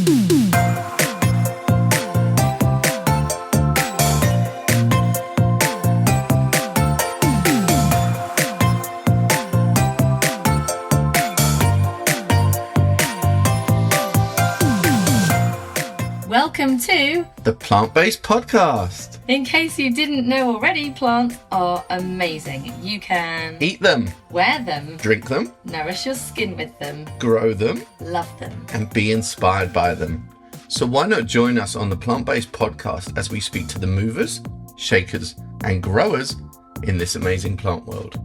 Welcome to the Plant-Based Podcast. In case you didn't know already, plants are amazing. You can eat them, wear them, drink them, nourish your skin with them, grow them, love them, and be inspired by them. So why not join us on the Plant-Based Podcast as we speak to the movers, shakers, and growers in this amazing plant world.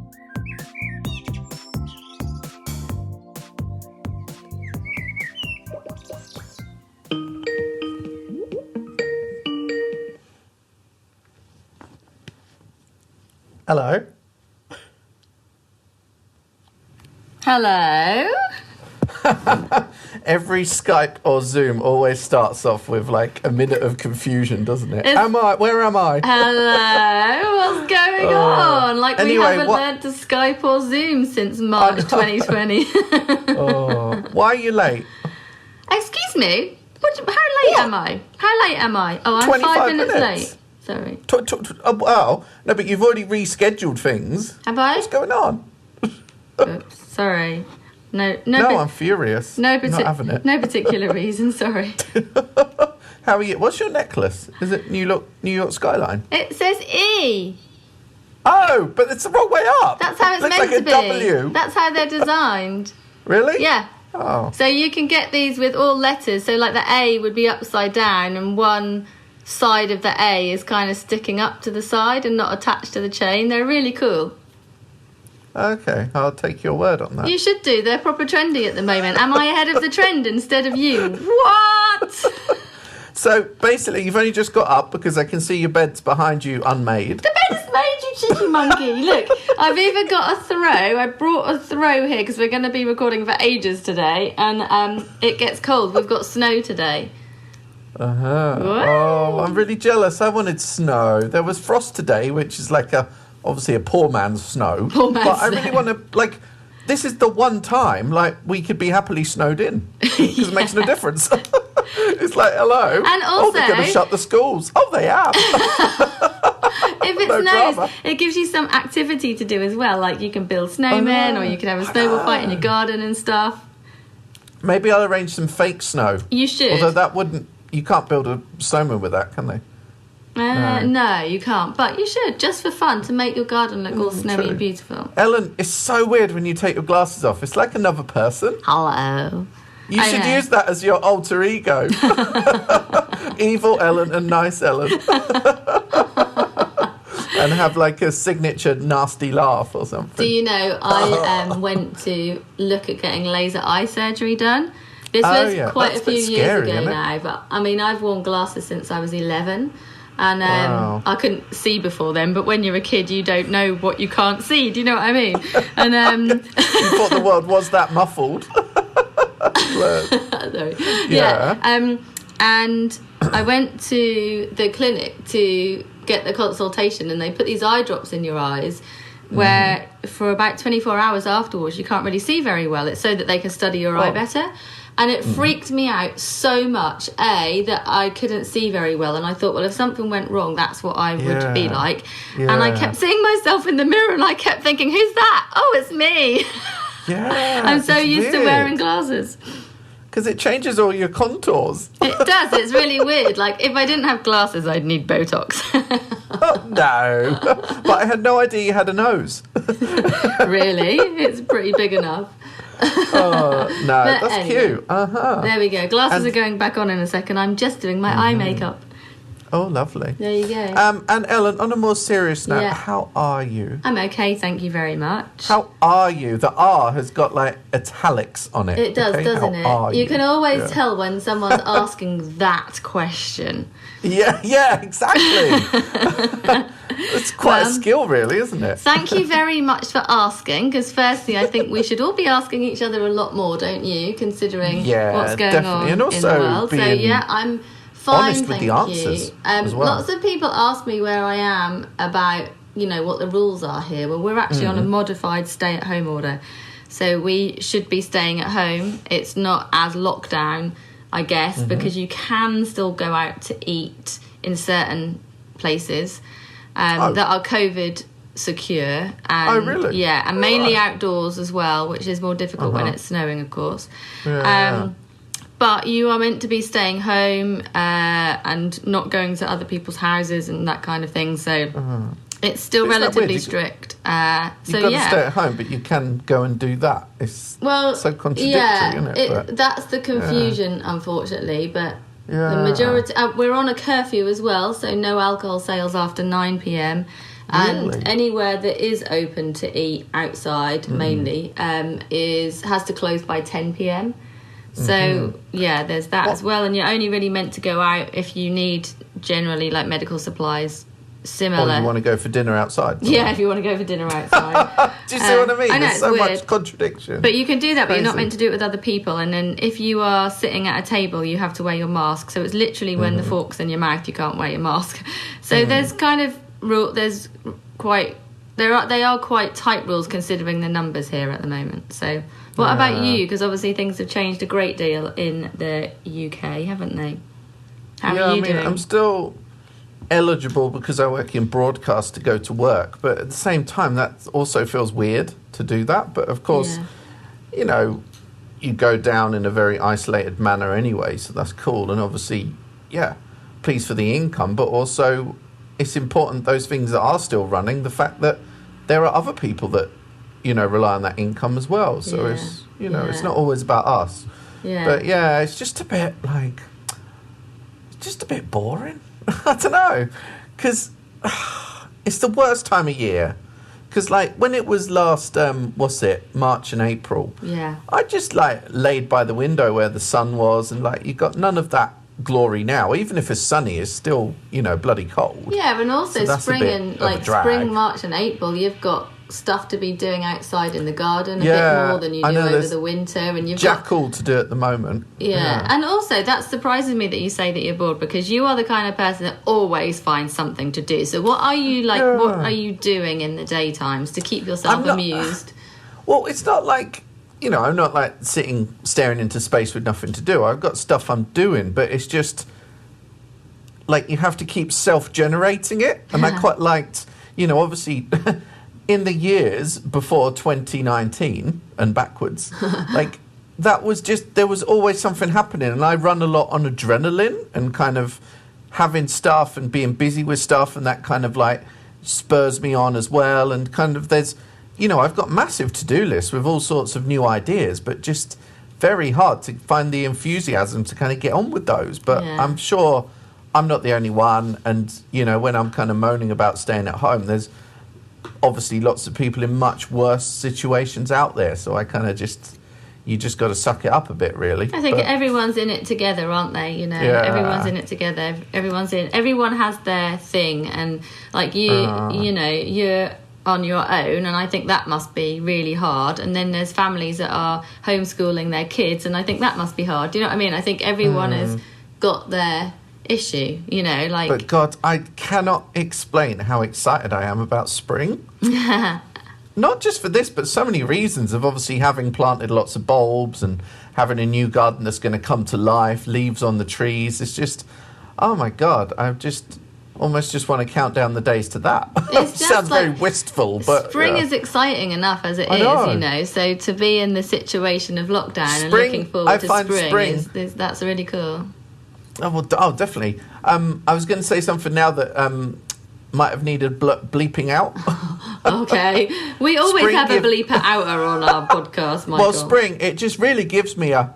Hello. Hello. Every Skype or Zoom always starts off with like a minute of confusion, doesn't it? Where am I? Hello. What's going on? Like anyway, we haven't learned to Skype or Zoom since March 2020. Why are you late? Excuse me. How late am I? How late am I? Oh, I'm 5 minutes late. Sorry. Oh, no, but you've already rescheduled things. Have I? What's going on? Oops, sorry. No, I'm furious. Not having it. No particular reason, sorry. How are you? What's your necklace? Is it New York skyline? It says E. Oh, but it's the wrong way up. That's how it's looks meant like to be. W. That's how they're designed. Really? Yeah. Oh. So you can get these with all letters. So like the A would be upside down and one side of the A is kind of sticking up to the side and not attached to the chain. They're really cool. Okay, I'll take your word on that. You should do. They're proper trendy at the moment. Am I ahead of the trend instead of you? What? So basically you've only just got up because I can see your bed's behind you unmade. The bed is made, you cheeky monkey. Look, I've even got a throw. I brought a throw here because we're going to be recording for ages today and it gets cold. We've got snow today. Oh, I'm really jealous. I wanted snow. There was frost today, which is like obviously a poor man's snow. Poor man's but I snow. really want to, this is the one time, we could be happily snowed in. Because it makes no difference. It's like, hello. And also, they're going to shut the schools. Oh, they have. If it snows, it gives you some activity to do as well. Like you can build snowmen or you can have a snowball fight in your garden and stuff. Maybe I'll arrange some fake snow. You should. Although that wouldn't... You can't build a snowman with that, can they? No, you can't. But you should, just for fun, to make your garden look all snowy and beautiful. Ellen, it's so weird when you take your glasses off. It's like another person. Hello. You should use that as your alter ego. Evil Ellen and nice Ellen. And have like a signature nasty laugh or something. Do you know, I went to look at getting laser eye surgery done. This was quite a few years ago now, but I mean, I've worn glasses since I was 11, and I couldn't see before then. But when you're a kid, you don't know what you can't see. Do you know what I mean? And you thought the world was that muffled. Yeah. And I went to the clinic to get the consultation, and they put these eye drops in your eyes. Where for about 24 hours afterwards, you can't really see very well. It's so that they can study your eye better. And it freaked me out so much, that I couldn't see very well. And I thought, well, if something went wrong, that's what I would be like. Yeah. And I kept seeing myself in the mirror and I kept thinking, who's that? Oh, it's me. Yeah. I'm so used to wearing glasses. Because it changes all your contours. It does. It's really weird. Like, if I didn't have glasses, I'd need Botox. Oh, no. But I had no idea you had a nose. Really? It's pretty big enough. Oh, no, that's anyway, cute. There we go. Glasses are going back on in a second. I'm just doing my eye makeup. Oh, lovely. There you go. And Ellen, on a more serious note, how are you? I'm okay, thank you very much. How are you? The R has got like italics on it. It does, doesn't it? You can always Yeah. tell when someone's asking that question. Yeah, exactly. It's quite a skill, really, isn't it? Thank you very much for asking, because firstly, I think we should all be asking each other a lot more, don't you, considering what's going on and also in the world. So, I'm fine, honest with the answers as well. Lots of people ask me where I am about, what the rules are here. Well, we're actually on a modified stay-at-home order. So we should be staying at home. It's not as lockdown I guess, because you can still go out to eat in certain places that are COVID secure. And, really? Yeah, and mainly outdoors as well, which is more difficult when it's snowing, of course. But you are meant to be staying home and not going to other people's houses and that kind of thing. So it's still relatively strict. You've got to stay at home, but you can go and do that. It's so contradictory, isn't it? That's the confusion, unfortunately. But the majority... we're on a curfew as well, so no alcohol sales after 9 p.m. And anywhere that is open to eat outside, mainly, has to close by 10 p.m. So, there's that as well. And you're only really meant to go out if you need, generally, like medical supplies, similar. Or you want to go for dinner outside. Yeah, if you want to go for dinner outside. Do you see what I mean? I know, There's so much contradiction. But you can do that, but you're not meant to do it with other people. And then if you are sitting at a table, you have to wear your mask. So it's literally when the fork's in your mouth, you can't wear your mask. So there's kind of... They are quite tight rules considering the numbers here at the moment. So what about you? Because obviously things have changed a great deal in the UK, haven't they? How are you doing? I'm still eligible because I work in broadcast to go to work, but at the same time that also feels weird to do that. But of course, you go down in a very isolated manner anyway, so that's cool. And obviously, pleased for the income, but also it's important, those things that are still running, the fact that there are other people that, rely on that income as well. So it's, it's not always about us. Yeah. But it's just a bit boring. I don't know. Because it's the worst time of year. Because, when it was last, March and April, I just, laid by the window where the sun was and, you got none of that glory now. Even if it's sunny, it's still, bloody cold. Yeah, and also so spring and spring, March and April, you've got stuff to be doing outside in the garden a bit more than you do over the winter, and you've jackal to do at the moment. And also that surprises me that you say that you're bored, because you are the kind of person that always finds something to do. So what are you what are you doing in the daytimes to keep yourself amused? Well, it's not like, I'm not staring into space with nothing to do. I've got stuff I'm doing, but it's just you have to keep self-generating it. And I quite liked, obviously in the years before 2019 and backwards, that was just, there was always something happening. And I run a lot on adrenaline and kind of having stuff and being busy with stuff, and that kind of spurs me on as well. And kind of there's, I've got massive to-do lists with all sorts of new ideas, but just very hard to find the enthusiasm to kind of get on with those. But I'm sure I'm not the only one. And, when I'm kind of moaning about staying at home, there's obviously lots of people in much worse situations out there. So I kind of you just got to suck it up a bit, really. I think everyone's in it together, aren't they? Everyone's in it together. Everyone has their thing. And you're on your own, and I think that must be really hard. And then there's families that are homeschooling their kids, and I think that must be hard. Do you know what I mean? I think everyone has got their issue, But God, I cannot explain how excited I am about spring. Not just for this, but so many reasons of obviously having planted lots of bulbs and having a new garden that's going to come to life, leaves on the trees. It's just, oh my God, I almost just want to count down the days to that. It sounds very wistful, but spring is exciting enough as it is, So to be in the situation of lockdown and looking forward to spring is that's really cool. Oh, definitely. I was going to say something now that might have needed bleeping out. Okay, we always have a bleeper outer on our podcast, Michael. Well, spring, it just really gives me a.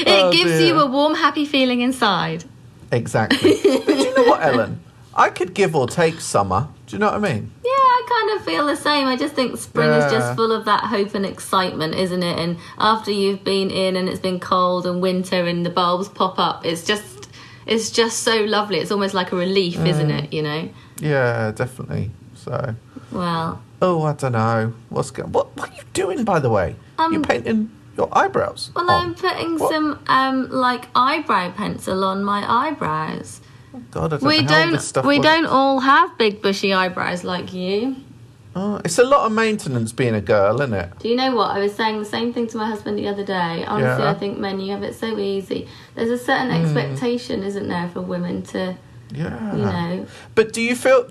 It gives you a warm, happy feeling inside. Exactly. But do you know what, Ellen? I could give or take summer. Do you know what I mean? Yeah, I kind of feel the same. I just think spring is just full of that hope and excitement, isn't it? And after you've been in and it's been cold and winter and the bulbs pop up, it's just so lovely. It's almost like a relief, isn't it? Yeah, definitely. So. Well. Oh, I don't know. What are you doing, by the way? You're painting your eyebrows. Well, I'm putting some eyebrow pencil on my eyebrows. God, I don't know how this stuff works. Don't all have big bushy eyebrows like you. Oh, it's a lot of maintenance being a girl, isn't it? Do you know what? I was saying the same thing to my husband the other day. Honestly, I think men, you have it so easy. There's a certain expectation, isn't there, for women to, you know. But do you feel,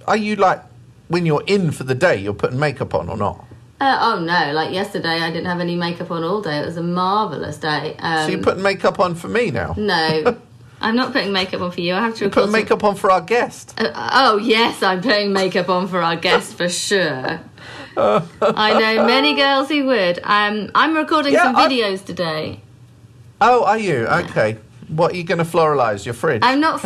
are you like, when you're in for the day, you're putting makeup on or not? Oh no, like yesterday I didn't have any makeup on all day. It was a marvellous day. So you're putting makeup on for me now? No, I'm not putting makeup on for you. I have to You're putting makeup on for our guest. Oh yes, I'm putting makeup on for our guest for sure. I know many girls who would. I'm recording some videos today. Oh, are you? Okay. What are you going to floralise? Your fridge? I'm not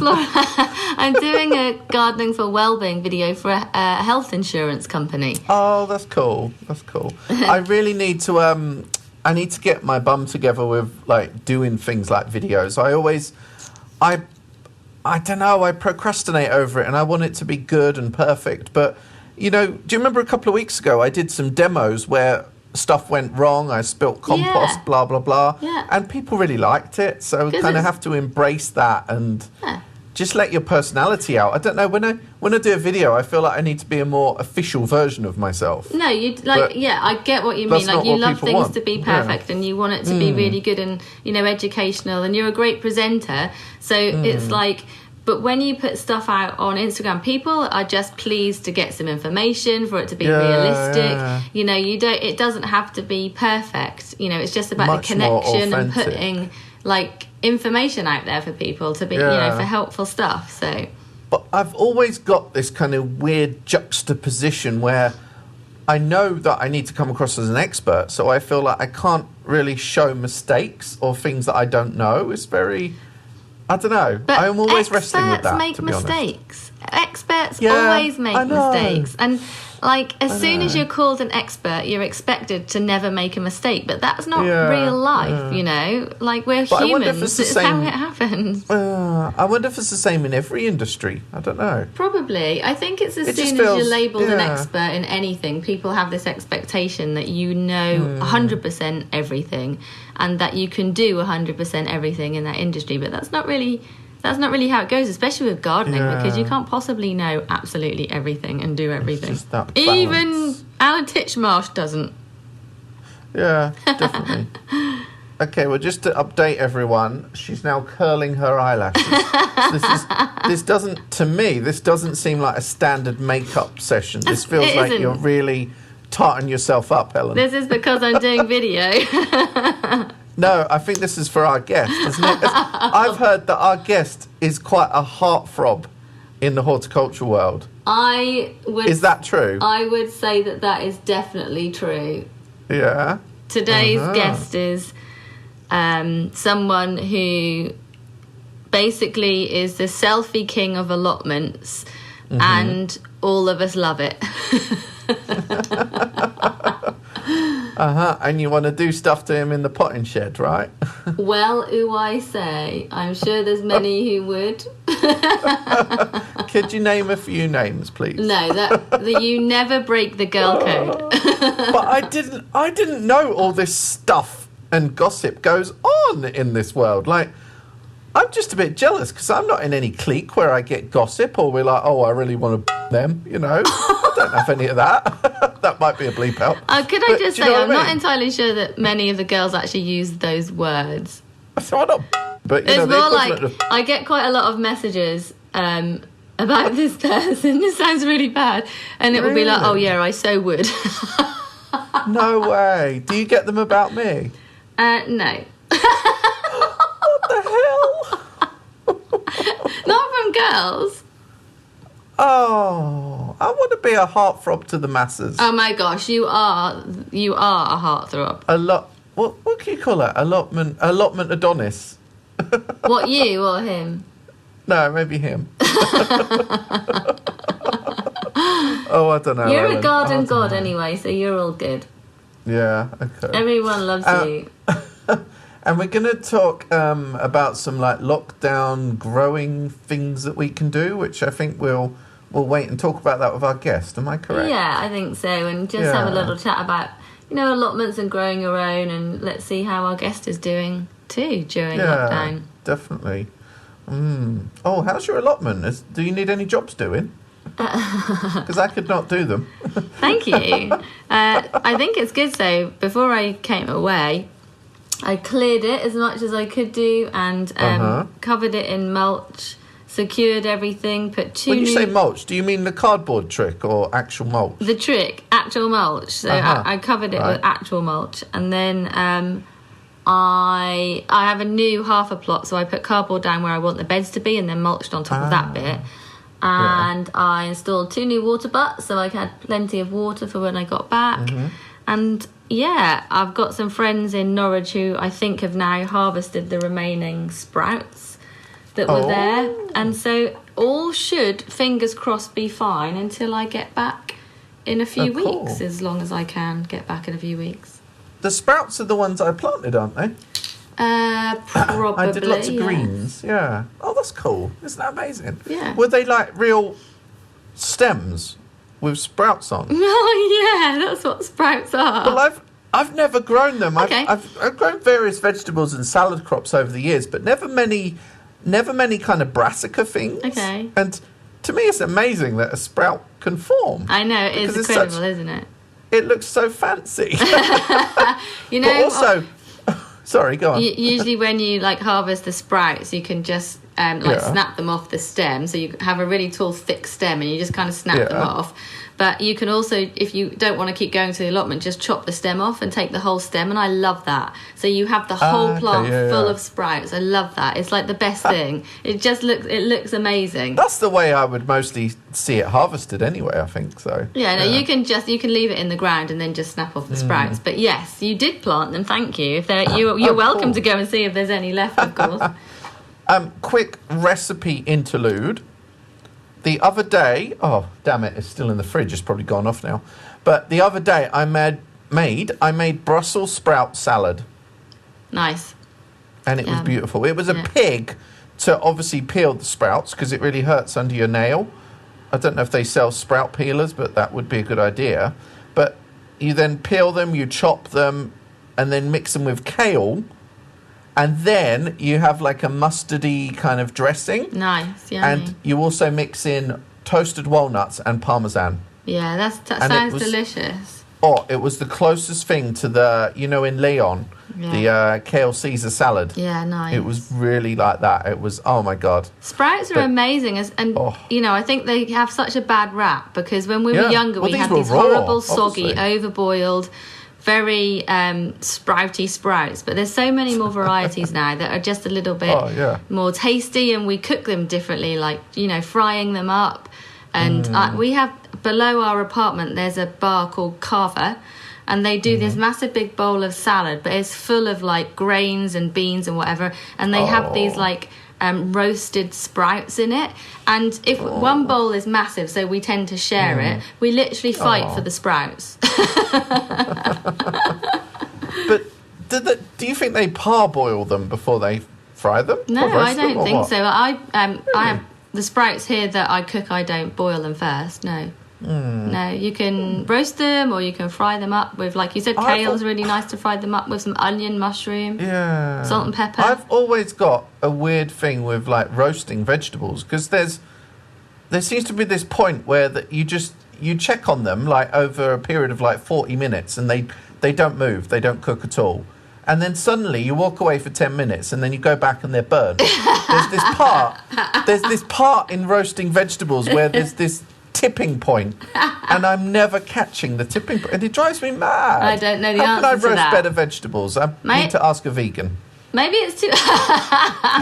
I'm doing a gardening for wellbeing video for a health insurance company. Oh, that's cool. That's cool. I really need to. I need to get my bum together with like doing things like videos. I don't know. I procrastinate over it, and I want it to be good and perfect. But you know, do you remember a couple of weeks ago I did some demos where stuff went wrong, I spilt compost, blah blah blah, and people really liked it, so we kind of have to embrace that and just let your personality out. I don't know, when I do a video I feel like I need to be a more official version of myself. No, you like, I get what you mean, like you love things to be perfect and you want it to be really good and, you know, educational, and you're a great presenter, so it's like. But when you put stuff out on Instagram, people are just pleased to get some information, for it to be realistic. Yeah. You know, it doesn't have to be perfect. You know, it's just about the connection and putting like information out there for people to be, you know, for helpful stuff. So, but I've always got this kind of weird juxtaposition where I know that I need to come across as an expert, so I feel like I can't really show mistakes or things that I don't know. It's very, I don't know. But I'm always wrestling with that. Experts make mistakes. Experts Yeah, always make I know. mistakes. And like as soon as you're called an expert, you're expected to never make a mistake. But that's not real life, you know? Like we're But humans. It's how it happens. I wonder if it's the same in every industry. I don't know. Probably. I think it's as soon as you're labelled an expert in anything, people have this expectation that you know 100% everything and that you can do 100% everything in that industry. But that's not really how it goes, especially with gardening, because you can't possibly know absolutely everything and do everything. It's just that Even Alan Titchmarsh doesn't. Yeah, definitely. Okay, well, just to update everyone, she's now curling her eyelashes. This doesn't seem like a standard makeup session. This feels like you're really tarting yourself up, Helen. This is because I'm doing video. No, I think this is for our guest, isn't it? I've heard that our guest is quite a heartthrob in the horticulture world. Is that true? I would say that is definitely true. Yeah. Today's guest is someone who basically is the selfie king of allotments, and all of us love it. And you want to do stuff to him in the potting shed, right? Well, who I say, I'm sure there's many who would. Could you name a few names, please? No, that you never break the girl code. But I didn't know all this stuff and gossip goes on in this world. Like, I'm just a bit jealous because I'm not in any clique where I get gossip or we're like, oh, I really want to them, you know. I don't have any of that. That might be a bleep out. Could I just say, I'm not entirely sure that many of the girls actually use those words. So I'm not, but you it's know, more like I get quite a lot of messages about this person. This sounds really bad, and it will be like, oh yeah, I so would. No way. Do you get them about me? No. What the hell? Not from girls. Oh, I want to be a heartthrob to the masses. Oh my gosh, you are a heartthrob. What can you call it? Allotment Adonis. What, you or him? No, maybe him. Oh, I don't know. You're Ellen. a garden god anyway, so you're all good. Yeah, okay. Everyone loves you. And we're going to talk about some like lockdown growing things that we can do, which I think we'll wait and talk about that with our guest. Am I correct? Yeah, I think so. And just have a little chat about, you know, allotments and growing your own, and let's see how our guest is doing too during lockdown. Definitely. Oh, how's your allotment? Do you need any jobs doing? Because I could not do them. Thank you. I think it's good. So before I came away, I cleared it as much as I could do and covered it in mulch, secured everything, put two When you say mulch, do you mean the cardboard trick or actual mulch? The trick, actual mulch. So I covered it with actual mulch. And then I have a new half a plot, so I put cardboard down where I want the beds to be and then mulched on top of that bit. And I installed 2 new water butts, so I had plenty of water for when I got back. And yeah, I've got some friends in Norwich who I think have now harvested the remaining sprouts that were there. And so all should, fingers crossed, be fine until I get back in a few weeks, as long as I can get back in a few weeks. The sprouts are the ones I planted, aren't they? Probably. I did lots of greens, yeah. Oh, that's cool. Isn't that amazing? Yeah. Were they like real stems with sprouts on? Oh, yeah, that's what sprouts are. Well, I've never grown them. Okay. I've grown various vegetables and salad crops over the years, but never many kind of brassica things. Okay. And to me, it's amazing that a sprout can form. I know, it is incredible, isn't it? It looks so fancy. You know, but also, sorry, go on. Usually when you like harvest the sprouts, you can just snap them off the stem. So you have a really tall, thick stem and you just kind of snap them off. But you can also, if you don't want to keep going to the allotment, just chop the stem off and take the whole stem. And I love that. So you have the whole plant full of sprouts. I love that. It's like the best thing. It looks amazing. That's the way I would mostly see it harvested anyway, I think so. Yeah, no, you can leave it in the ground and then just snap off the sprouts. But yes, you did plant them. Thank you. If you're welcome to go and see if there's any left, of course. Quick recipe interlude. The other day, oh damn it, it's still in the fridge. It's probably gone off now. But the other day, I made Brussels sprout salad. Nice. And it was beautiful. It was a pig to obviously peel the sprouts because it really hurts under your nail. I don't know if they sell sprout peelers, but that would be a good idea. But you then peel them, you chop them, and then mix them with kale. And then you have like a mustardy kind of dressing. Nice, yeah. And you also mix in toasted walnuts and parmesan. Yeah, that sounds delicious. Oh, it was the closest thing to the, in Leon, the kale Caesar salad. Yeah, nice. It was really like that. It was, oh my God. Sprouts are amazing. I think they have such a bad rap because when we were younger, we had these horrible, soggy, overboiled, very sprouty sprouts, but there's so many more varieties now that are just a little bit more tasty, and we cook them differently, like frying them up. And we have below our apartment there's a bar called Carver, and they do this massive big bowl of salad, but it's full of like grains and beans and whatever, and they have these like roasted sprouts in it, and if one bowl is massive, so we tend to share it, we literally fight for the sprouts. But do you think they parboil them before they fry them? No, I don't think so. I have the sprouts here that I cook, I don't boil them first. No, you can roast them or you can fry them up with, like you said, kale's really nice to fry them up with some onion, mushroom, salt and pepper. I've always got a weird thing with like roasting vegetables because there seems to be this point where that you check on them like over a period of like 40 minutes and they don't move, they don't cook at all. And then suddenly you walk away for 10 minutes and then you go back and they're burnt. There's this part in roasting vegetables where there's this tipping point, and I'm never catching the tipping point, and it drives me mad. I don't know the How answer can I to roast that. better vegetables? I need to ask a vegan. Maybe it's too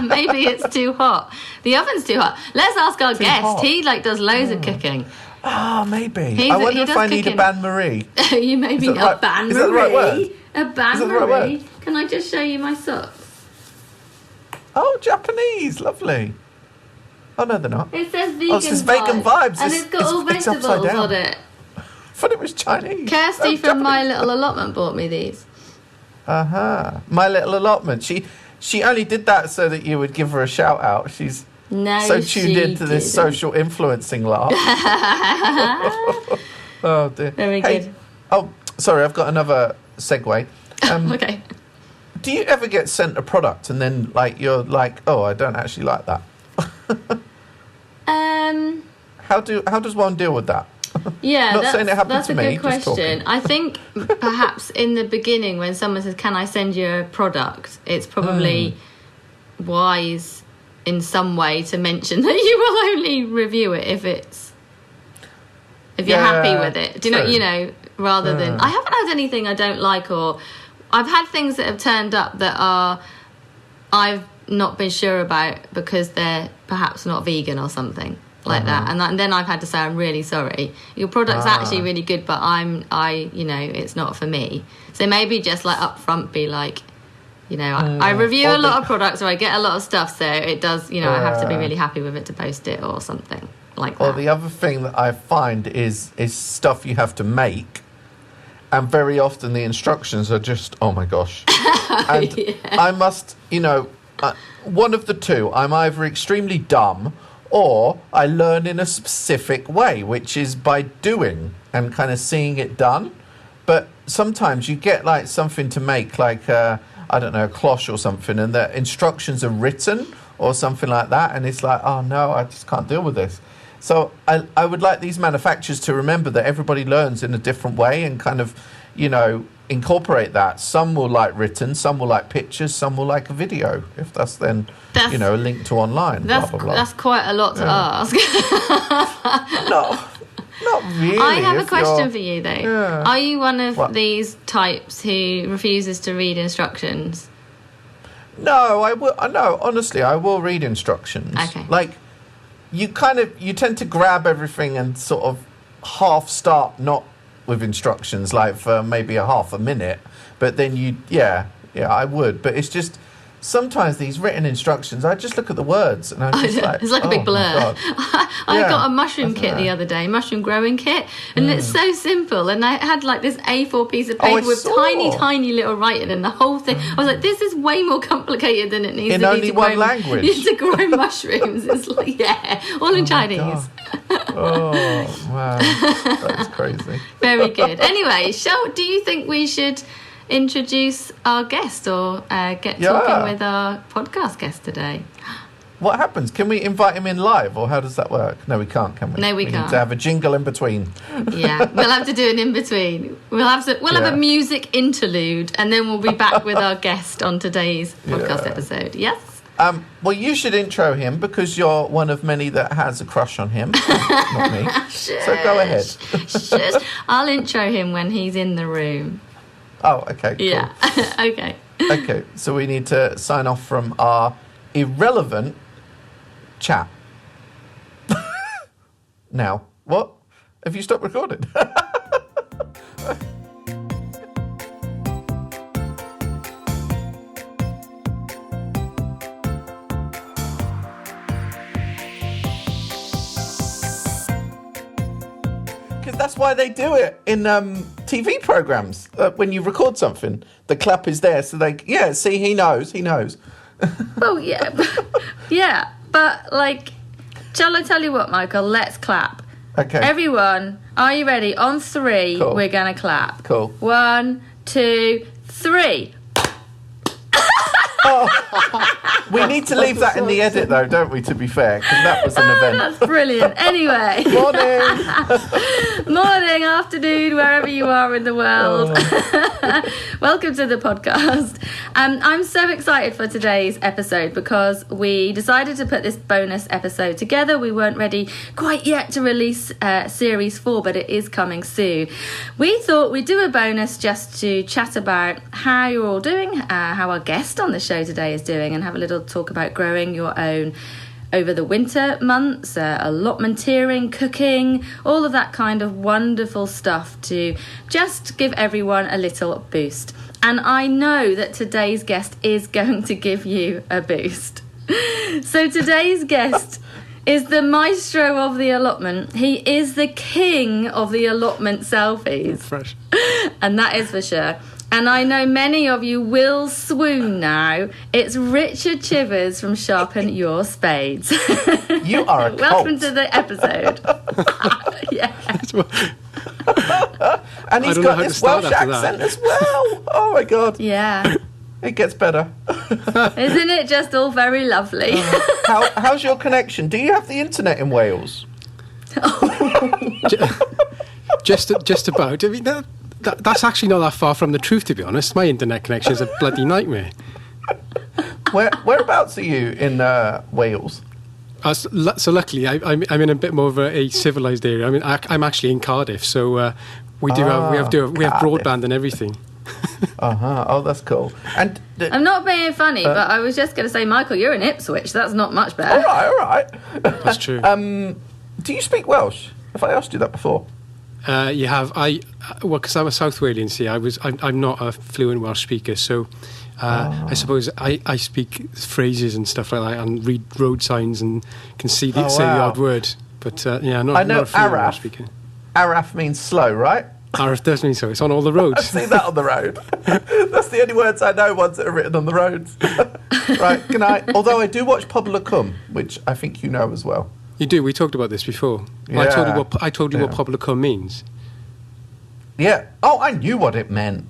maybe it's too hot. The oven's too hot. Let's ask our guest. hot. He does loads of cooking. Maybe. I wonder if I need a bain-marie. You maybe Is that a bain-marie. Is that the right word? A bain-marie. Is that the right word? Can I just show you my socks? Oh, Japanese, lovely. Oh no, they're not. It says vegan. It says vegan vibes. And it's got all it's upside vegetables down. on it. I thought it was Chinese. Kirsty from Japanese. My Little Allotment bought me these. My Little Allotment. She only did that so that you would give her a shout out. She's so tuned into this social influencing laugh. Oh dear. Very good. Oh, sorry, I've got another segue. Okay. Do you ever get sent a product and then like you're like, oh, I don't actually like that? How does one deal with that? Yeah, Not saying it happened to me. That's a good just question. talking. I think perhaps in the beginning when someone says, "Can I send you a product?" it's probably wise in some way to mention that you will only review it if you're happy with it. Do you know? true. You know, rather than I haven't had anything I don't like, or I've had things that have turned up that I've not been sure about because they're perhaps not vegan or something like that, and then I've had to say, I'm really sorry, your product's actually really good, but it's not for me. So maybe just like up front be like, I review a lot of products, or I get a lot of stuff, so it does, I have to be really happy with it to post it or something like that. Or the other thing that I find is stuff you have to make, and very often the instructions are just, oh my gosh. And I must, one of the two, I'm either extremely dumb or I learn in a specific way, which is by doing and kind of seeing it done. But sometimes you get like something to make, like, a cloche or something, and the instructions are written or something like that, and it's like, oh no, I just can't deal with this. So I would like these manufacturers to remember that everybody learns in a different way and kind of, incorporate that. Some will like written, some will like pictures, some will like a video, if that's then, a link to online, blah, blah, blah. That's quite a lot to ask. No, not really. I have a question for you, though. Yeah. Are you one of these types who refuses to read instructions? No, I will. No, honestly, I will read instructions. Okay. Like, you tend to grab everything and sort of half start not with instructions, like for maybe a half a minute, but then I would. But it's just sometimes these written instructions, I just look at the words and I'm just like, it's like a big blur. I got a mushroom kit the other day, mushroom growing kit, and it's so simple. And I had like this A4 piece of paper with tiny little writing, and the whole thing. I was like, this is way more complicated than it needs in to be. only to one grow, language. to grow mushrooms. It's like, all in Chinese. Oh wow, that's crazy. Very good. Anyway, do you think we should introduce our guest or get talking with our podcast guest today? What happens? Can we invite him in live, or how does that work? No, we can't, can we? No, we can't. Need to have a jingle in between. Yeah, we'll have to do an in between. We'll have a music interlude, and then we'll be back with our guest on today's podcast episode. Yes. Well, you should intro him because you're one of many that has a crush on him, not me. So go ahead. Shush. I'll intro him when he's in the room. Oh, okay. Cool. Yeah. Okay. Okay, so we need to sign off from our irrelevant chat. Now, what? Have you stopped recording? Because that's why they do it in TV programs. When you record something, the clap is there, so see, he knows. Well, yeah, but like, shall I tell you what, Michael? Let's clap. Okay. Everyone, are you ready? On 3, Cool. We're gonna clap. Cool. 1, 2, 3. We need to leave that in the edit, though, don't we, to be fair? Because that was an event. That's brilliant. Anyway. Morning, afternoon, wherever you are in the world. Welcome to the podcast. I'm so excited for today's episode because we decided to put this bonus episode together. We weren't ready quite yet to release Series 4, but it is coming soon. We thought we'd do a bonus just to chat about how you're all doing, how our guest on the show today is doing, and have a little talk about growing your own over the winter months, allotmenteering, cooking, all of that kind of wonderful stuff to just give everyone a little boost. And I know that today's guest is going to give you a boost. So today's guest is the maestro of the allotment. He is the king of the allotment selfies. Fresh. And that is for sure. And I know many of you will swoon now. It's Richard Chivers from Sharpen Your Spades. You are a cult. Welcome to the episode. Yeah. And he's got this Welsh accent as well. Oh my God. Yeah. It gets better. Isn't it just all very lovely? How's your connection? Do you have the internet in Wales? Just about. I mean, that's actually not that far from the truth, to be honest. My internet connection is a bloody nightmare. Whereabouts are you in Wales? So luckily, I'm in a bit more of a civilised area. I mean, I'm actually in Cardiff, so we have broadband and everything. Oh, that's cool. And I'm not being funny, but I was just going to say, Michael, you're in Ipswich. That's not much better. All right. That's true. Do you speak Welsh? Have I asked you that before? You have. Because I'm a South Walian, see, I'm not a fluent Welsh speaker, so I suppose I speak phrases and stuff like that, and read road signs and can say the odd word. But not a fluent Welsh speaker. Araf means slow, right? Araf does mean so. It's on all the roads. I've seen that on the road. That's the only words I know, ones that are written on the roads. Right, good night. Although I do watch Pobla Cum, which I think you know as well. You do. We talked about this before. Yeah. I told you what Pobla Cum means. Yeah. Oh, I knew what it meant.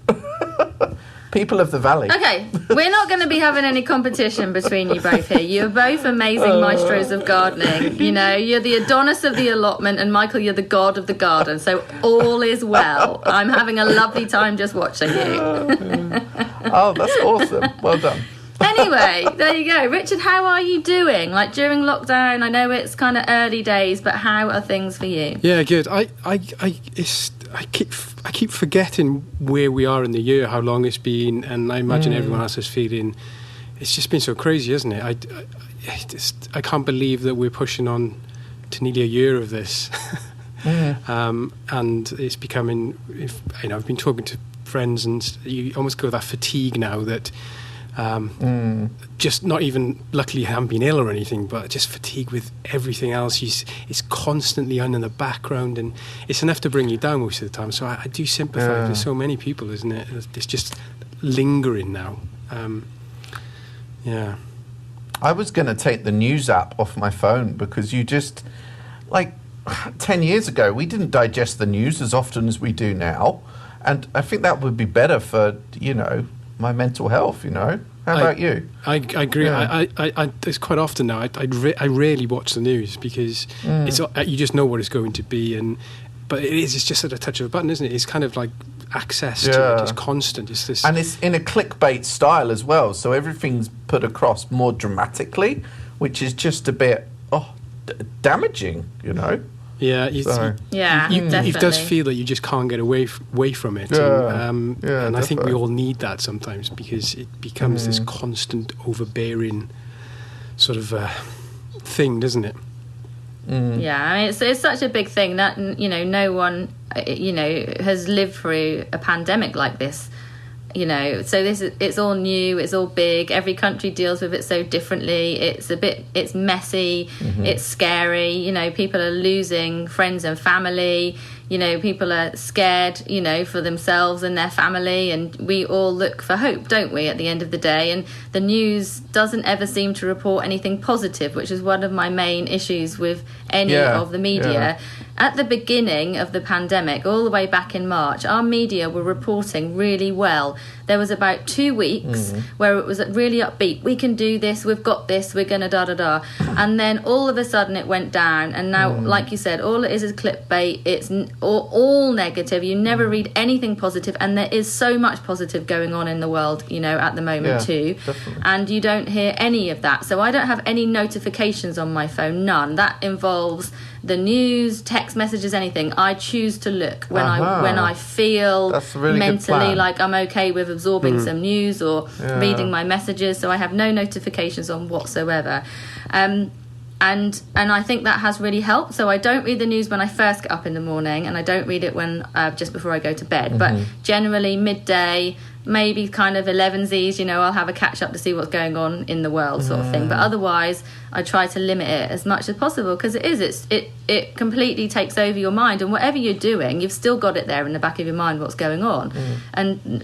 People of the valley. Okay, we're not going to be having any competition between you both here. You're both amazing maestros of gardening. You know, you're the Adonis of the allotment, and Michael, you're the god of the garden. So all is well. I'm having a lovely time just watching you. Oh, that's awesome. Well done. Anyway, there you go. Richard, how are you doing? Like during lockdown, I know it's kind of early days, but how are things for you? Yeah, good. I keep forgetting where we are in the year, how long it's been, and I imagine everyone else is feeling. It's just been so crazy, isn't it? I can't believe that we're pushing on to nearly a year of this, and it's becoming. I've been talking to friends, and you almost go that fatigue now that. Just not even, luckily I haven't been ill or anything, but just fatigue with everything else. It's constantly on in the background, and it's enough to bring you down most of the time. So I do sympathise with so many people, isn't it? It's just lingering now. Yeah. I was going to take the news app off my phone because you just, 10 years ago, we didn't digest the news as often as we do now. And I think that would be better for, my mental health, How about you? I agree. Yeah. I it's quite often now. I rarely watch the news because it's you just know what it's going to be, but it's just at a touch of a button, isn't it? It's kind of like access to it. It's constant. It's this, and it's in a clickbait style as well. So everything's put across more dramatically, which is just a bit damaging, Yeah, definitely. It does feel that you just can't get away from it. And I think we all need that sometimes because it becomes this constant overbearing sort of thing, doesn't it? Yeah, I mean, it's such a big thing that, no one, has lived through a pandemic like this. So it's all new, it's all big, every country deals with it so differently, it's messy, it's scary, people are losing friends and family, people are scared, for themselves and their family, and we all look for hope, don't we, at the end of the day, and the news doesn't ever seem to report anything positive, which is one of my main issues with any of the media. Yeah. At the beginning of the pandemic, all the way back in March, our media were reporting really well. There was about 2 weeks where it was really upbeat. We can do this. We've got this. We're going to da-da-da. And then all of a sudden it went down. And now, like you said, all it is clickbait. It's all negative. You never read anything positive. And there is so much positive going on in the world, at the moment too. Definitely. And you don't hear any of that. So I don't have any notifications on my phone. None. That involves the news, text messages, anything. I choose to look when I feel really mentally like I'm okay with absorbing some news or reading my messages. So I have no notifications on whatsoever. And I think that has really helped. So I don't read the news when I first get up in the morning, and I don't read it when just before I go to bed. But generally midday, maybe kind of 11's, I'll have a catch up to see what's going on in the world sort of thing. But otherwise, I try to limit it as much as possible because it completely takes over your mind, and whatever you're doing, you've still got it there in the back of your mind what's going on. And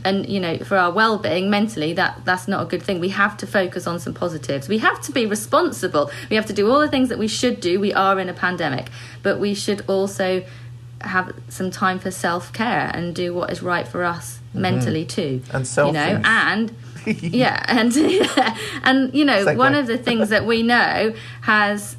for our well-being mentally, that's not a good thing. We have to focus on some positives. We have to be responsible. We have to do all the things that we should do. We are in a pandemic, but we should also have some time for self-care and do what is right for us mentally too, and selfish. And one of the things that we know has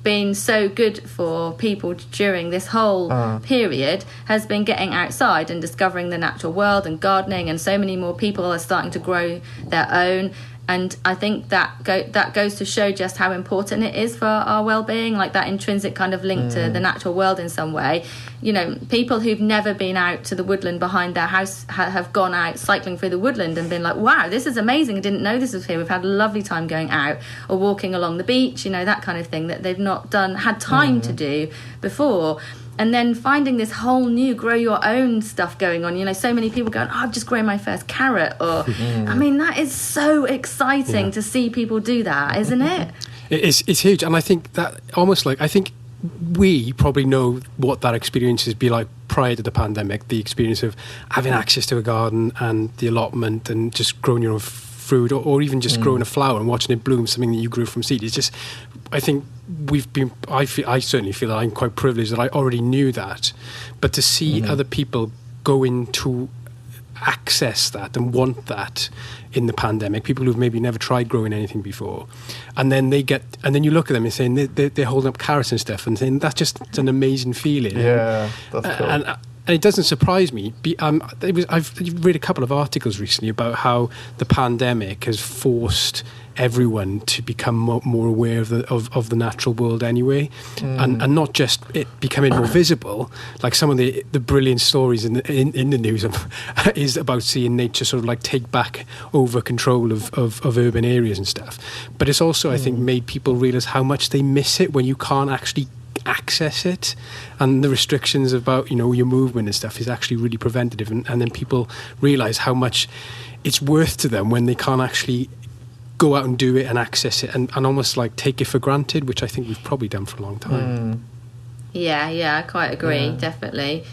been so good for people during this whole period has been getting outside and discovering the natural world and gardening, and so many more people are starting to grow their own. And I think that goes to show just how important it is for our well-being, like that intrinsic kind of link to the natural world in some way. You know, people who've never been out to the woodland behind their house have gone out cycling through the woodland and been like, wow, this is amazing. I didn't know this was here. We've had a lovely time going out, or walking along the beach, you know, that kind of thing that they've not had time to do before. And then finding this whole new grow your own stuff going on. You know, so many people going, I've just grown my first carrot. Or, I mean, that is so exciting to see people do that, isn't it? It's huge. And I think that I think we probably know what that experience has been like prior to the pandemic, the experience of having access to a garden and the allotment and just growing your own fruit, or even just growing a flower and watching it bloom, something that you grew from seed. It's just, I think I certainly feel that I'm quite privileged that I already knew that, but to see other people going to access that and want that in the pandemic, people who've maybe never tried growing anything before, and then you look at them and saying they're holding up carrots and stuff and saying it's an amazing feeling. Yeah, that's cool. And it doesn't surprise me. I've read a couple of articles recently about how the pandemic has forced everyone to become more aware of the natural world anyway, and not just it becoming more visible. Like some of the brilliant stories in the news is about seeing nature sort of like take back over control of urban areas and stuff. But it's also, I think, made people realise how much they miss it when you can't actually access it, and the restrictions about, you know, your movement and stuff is actually really preventative, and then people realise how much it's worth to them when they can't actually go out and do it and access it, and almost like take it for granted, which I think we've probably done for a long time. Yeah, I quite agree, definitely.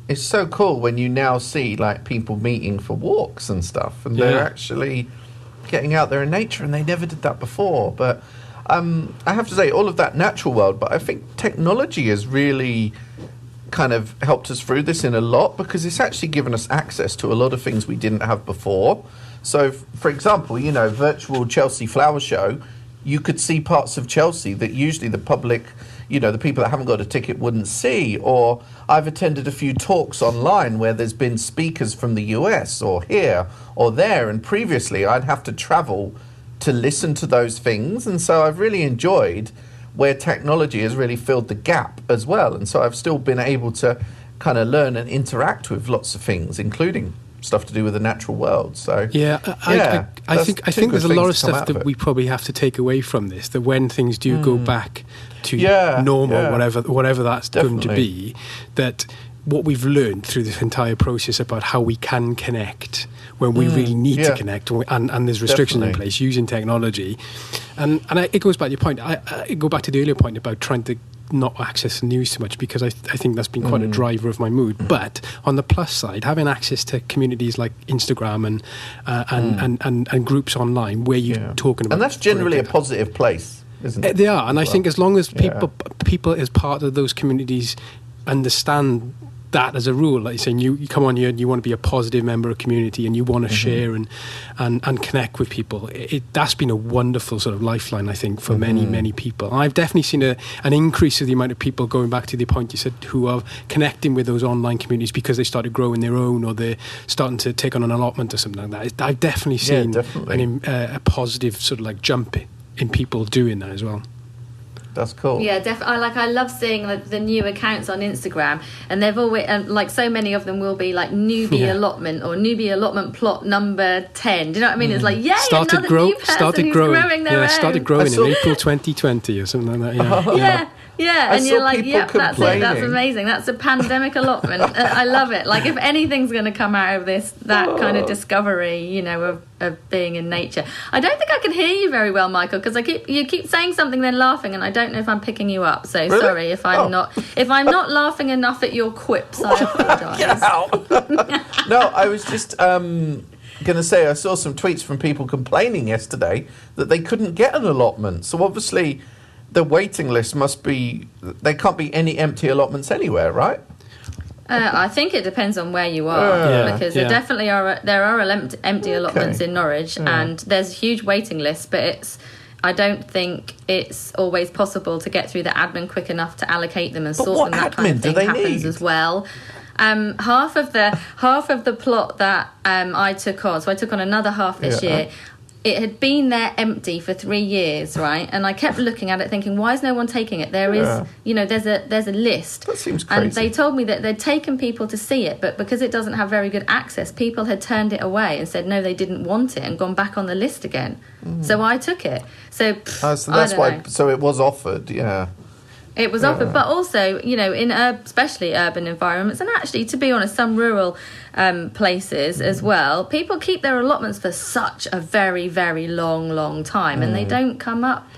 It's so cool when you now see like people meeting for walks and stuff, and they're actually getting out there in nature, and they never did that before. But I have to say, all of that natural world, but I think technology has really kind of helped us through this in a lot, because it's actually given us access to a lot of things we didn't have before. So, for example, you know, virtual Chelsea Flower Show, you could see parts of Chelsea that usually the public, you know, the people that haven't got a ticket wouldn't see. Or I've attended a few talks online where there's been speakers from the US or here or there, and previously I'd have to travel to listen to those things. And so I've really enjoyed where technology has really filled the gap as well. And so I've still been able to kind of learn and interact with lots of things, including stuff to do with the natural world. So I think there's a lot of stuff that we probably have to take away from this, that when things do go back to normal, whatever that's going to be, that what we've learned through this entire process about how we can connect when we really need to connect, and there's restrictions in place using technology, and it goes back to your point. I go back to the earlier point about trying to not access the news too much, because I think that's been quite a driver of my mood. But on the plus side, having access to communities like Instagram and groups online where you're talking about, and that's generally a positive place, isn't it? They are, and I think as long as people as part of those communities understand that as a rule, like you're saying, you come on here and you want to be a positive member of community and you want to share and connect with people. That's been a wonderful sort of lifeline, I think, for many people. And I've definitely seen an increase of the amount of people, going back to the point you said, who are connecting with those online communities because they started growing their own, or they're starting to take on an allotment or something like that. I've definitely seen a positive sort of like jump in people doing that as well. That's cool. Yeah, definitely. I love seeing like the new accounts on Instagram, and they've always like so many of them will be like newbie allotment or newbie allotment plot number 10. Do you know what I mean? It's like new person who's growing their own. Started growing in April 2020 or something like that. Yeah, and you're like, yep, that's it. That's amazing. That's a pandemic allotment. I love it. Like, if anything's going to come out of this, that kind of discovery, you know, of being in nature. I don't think I can hear you very well, Michael, because you keep saying something then laughing, and I don't know if I'm picking you up. So really? Sorry if I'm not laughing enough at your quips. I apologise. No, I was just going to say I saw some tweets from people complaining yesterday that they couldn't get an allotment. So obviously the waiting list must be, there can't be any empty allotments anywhere, right? I think it depends on where you are, because there definitely are empty allotments in Norwich, and there's a huge waiting list. But I don't think it's always possible to get through the admin quick enough to allocate them and sort them. That kind of thing happens as well. Half of the plot that I took on, so I took on another half this year. It had been there empty for 3 years, right? And I kept looking at it thinking, why is no one taking it? There is, there's a list. That seems crazy. And they told me that they'd taken people to see it, but because it doesn't have very good access, people had turned it away and said, no, they didn't want it and gone back on the list again. So I took it. So, so that's why. Know. So it was offered, yeah. It was offered, but also, in especially urban environments, and actually, to be honest, some rural places as well, people keep their allotments for such a very, very long time, and they don't come up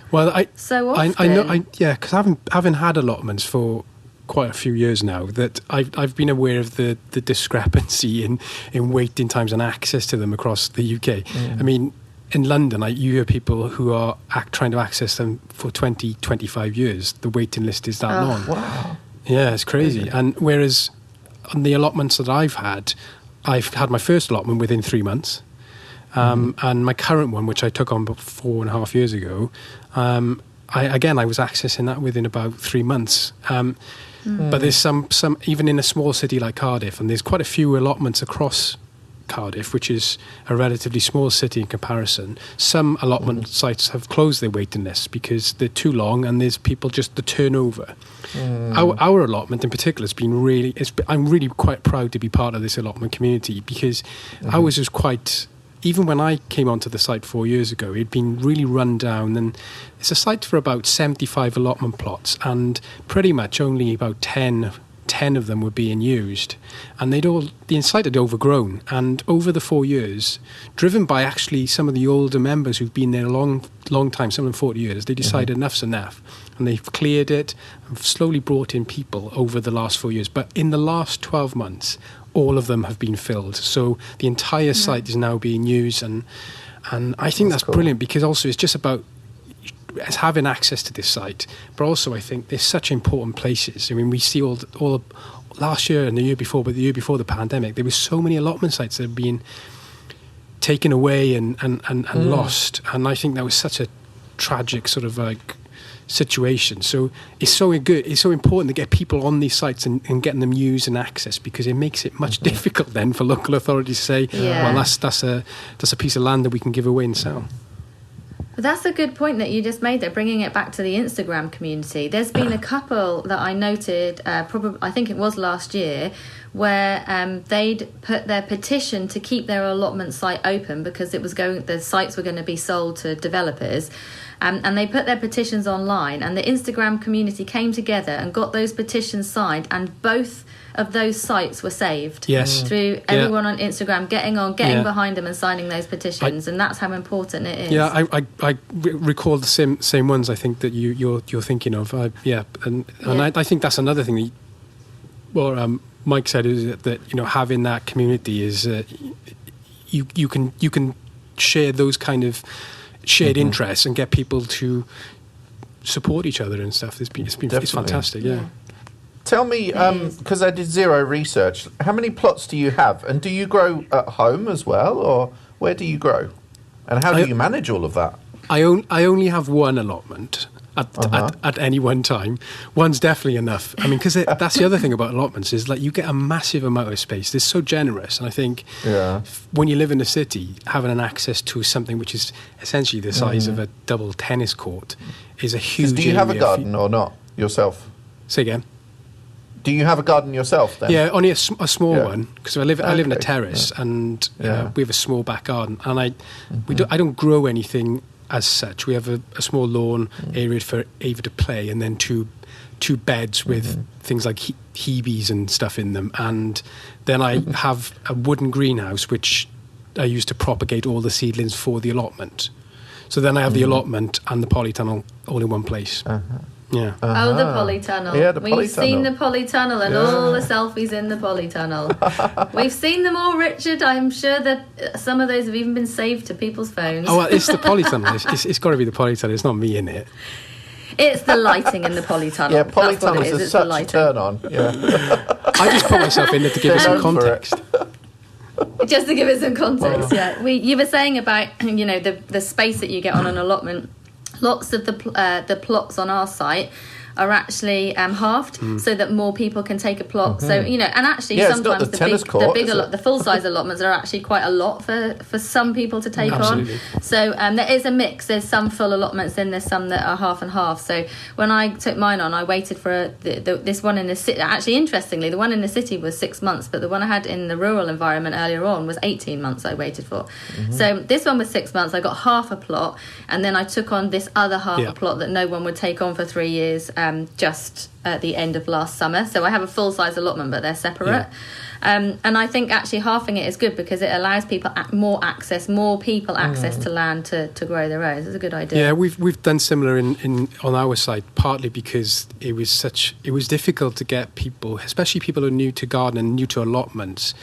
so often. I know, because having had allotments for quite a few years now, that I've been aware of the discrepancy in waiting times and access to them across the UK. I mean, in London, you hear people who are trying to access them for 20, 25 years. The waiting list is that long. Wow. Yeah, it's crazy. And whereas on the allotments that I've had my first allotment within 3 months. And my current one, which I took on about 4.5 years ago, I was accessing that within about 3 months. But there's some, even in a small city like Cardiff, and there's quite a few allotments across Cardiff, which is a relatively small city in comparison. Some allotment sites have closed their waiting lists because they're too long and there's people just the turnover. Our allotment in particular has been really, I'm really quite proud to be part of this allotment community because ours is quite, even when I came onto the site 4 years ago, it'd been really run down, and it's a site for about 75 allotment plots, and pretty much only about 10 of them were being used, and the site had overgrown. And over the 4 years, driven by actually some of the older members who've been there a long time, some of them 40 years, they decided enough's enough, and they've cleared it and slowly brought in people over the last 4 years. But in the last 12 months, all of them have been filled, so the entire site is now being used, and I think that's cool. Brilliant, because also it's just about as having access to this site, but also I think there's such important places. I mean, we see all last year and the year before, but the year before the pandemic, there were so many allotment sites that have been taken away and lost, and I think that was such a tragic sort of like situation. So it's so important to get people on these sites and getting them used and access, because it makes it much difficult then for local authorities to say, well, that's a piece of land that we can give away and sell. But that's a good point that you just made there, bringing it back to the Instagram community. There's been a couple that I noted, probably I think it was last year, where they'd put their petition to keep their allotment site open because the sites were going to be sold to developers. And they put their petitions online, and the Instagram community came together and got those petitions signed, and both of those sites were saved through everyone on Instagram getting behind them and signing those petitions, and that's how important it is. Yeah, I recall the same ones. I think that you're thinking of. I think that's another thing that Mike said, is that having that community is you can share those kind of shared interests and get people to support each other and stuff. It's fantastic. Yeah. Tell me, because I did zero research, how many plots do you have? And do you grow at home as well, or where do you grow? And how do you manage all of that? I only have one allotment at any one time. One's definitely enough. I mean, because that's the other thing about allotments, is like you get a massive amount of space. They're so generous. And I think when you live in a city, having an access to something which is essentially the size of a double tennis court is a huge. Do you have a garden or not yourself? Say again? Do you have a garden yourself then? Yeah, only a small one, because I live in a terrace, and we have a small back garden, and I don't grow anything as such. We have a small lawn area for Ava to play, and then two beds with things like Hebes and stuff in them, and then I have a wooden greenhouse which I use to propagate all the seedlings for the allotment. So then I have the allotment and the polytunnel all in one place. Yeah. Oh, the polytunnel. Yeah, We've seen the polytunnel and all the selfies in the polytunnel. We've seen them all, Richard. I'm sure that some of those have even been saved to people's phones. Oh, well, it's the polytunnel. It's got to be the polytunnel. It's not me in it. It's the lighting in the polytunnel. Yeah, polytunnels is such a turn on. Yeah. I just put myself in it to give it some context. Just to give it some context, You were saying about the space that you get on an allotment. lots of the plots on our site are actually halved so that more people can take a plot. So, and actually sometimes the full-size allotments are actually quite a lot for some people to take on. So there is a mix. There's some full allotments, then there's some that are half and half. So when I took mine on, I waited for this one in the city. Actually, interestingly, the one in the city was 6 months, but the one I had in the rural environment earlier on was 18 months I waited for. So this one was 6 months. I got half a plot, and then I took on this other half a plot that no one would take on for 3 years, just at the end of last summer. So I have a full-size allotment, but they're separate. And I think actually halving it is good because it allows people more people access to land to grow their own. It's a good idea. Yeah, we've done similar in on our side, partly because it was difficult to get people, especially people who are new to garden and new to allotments.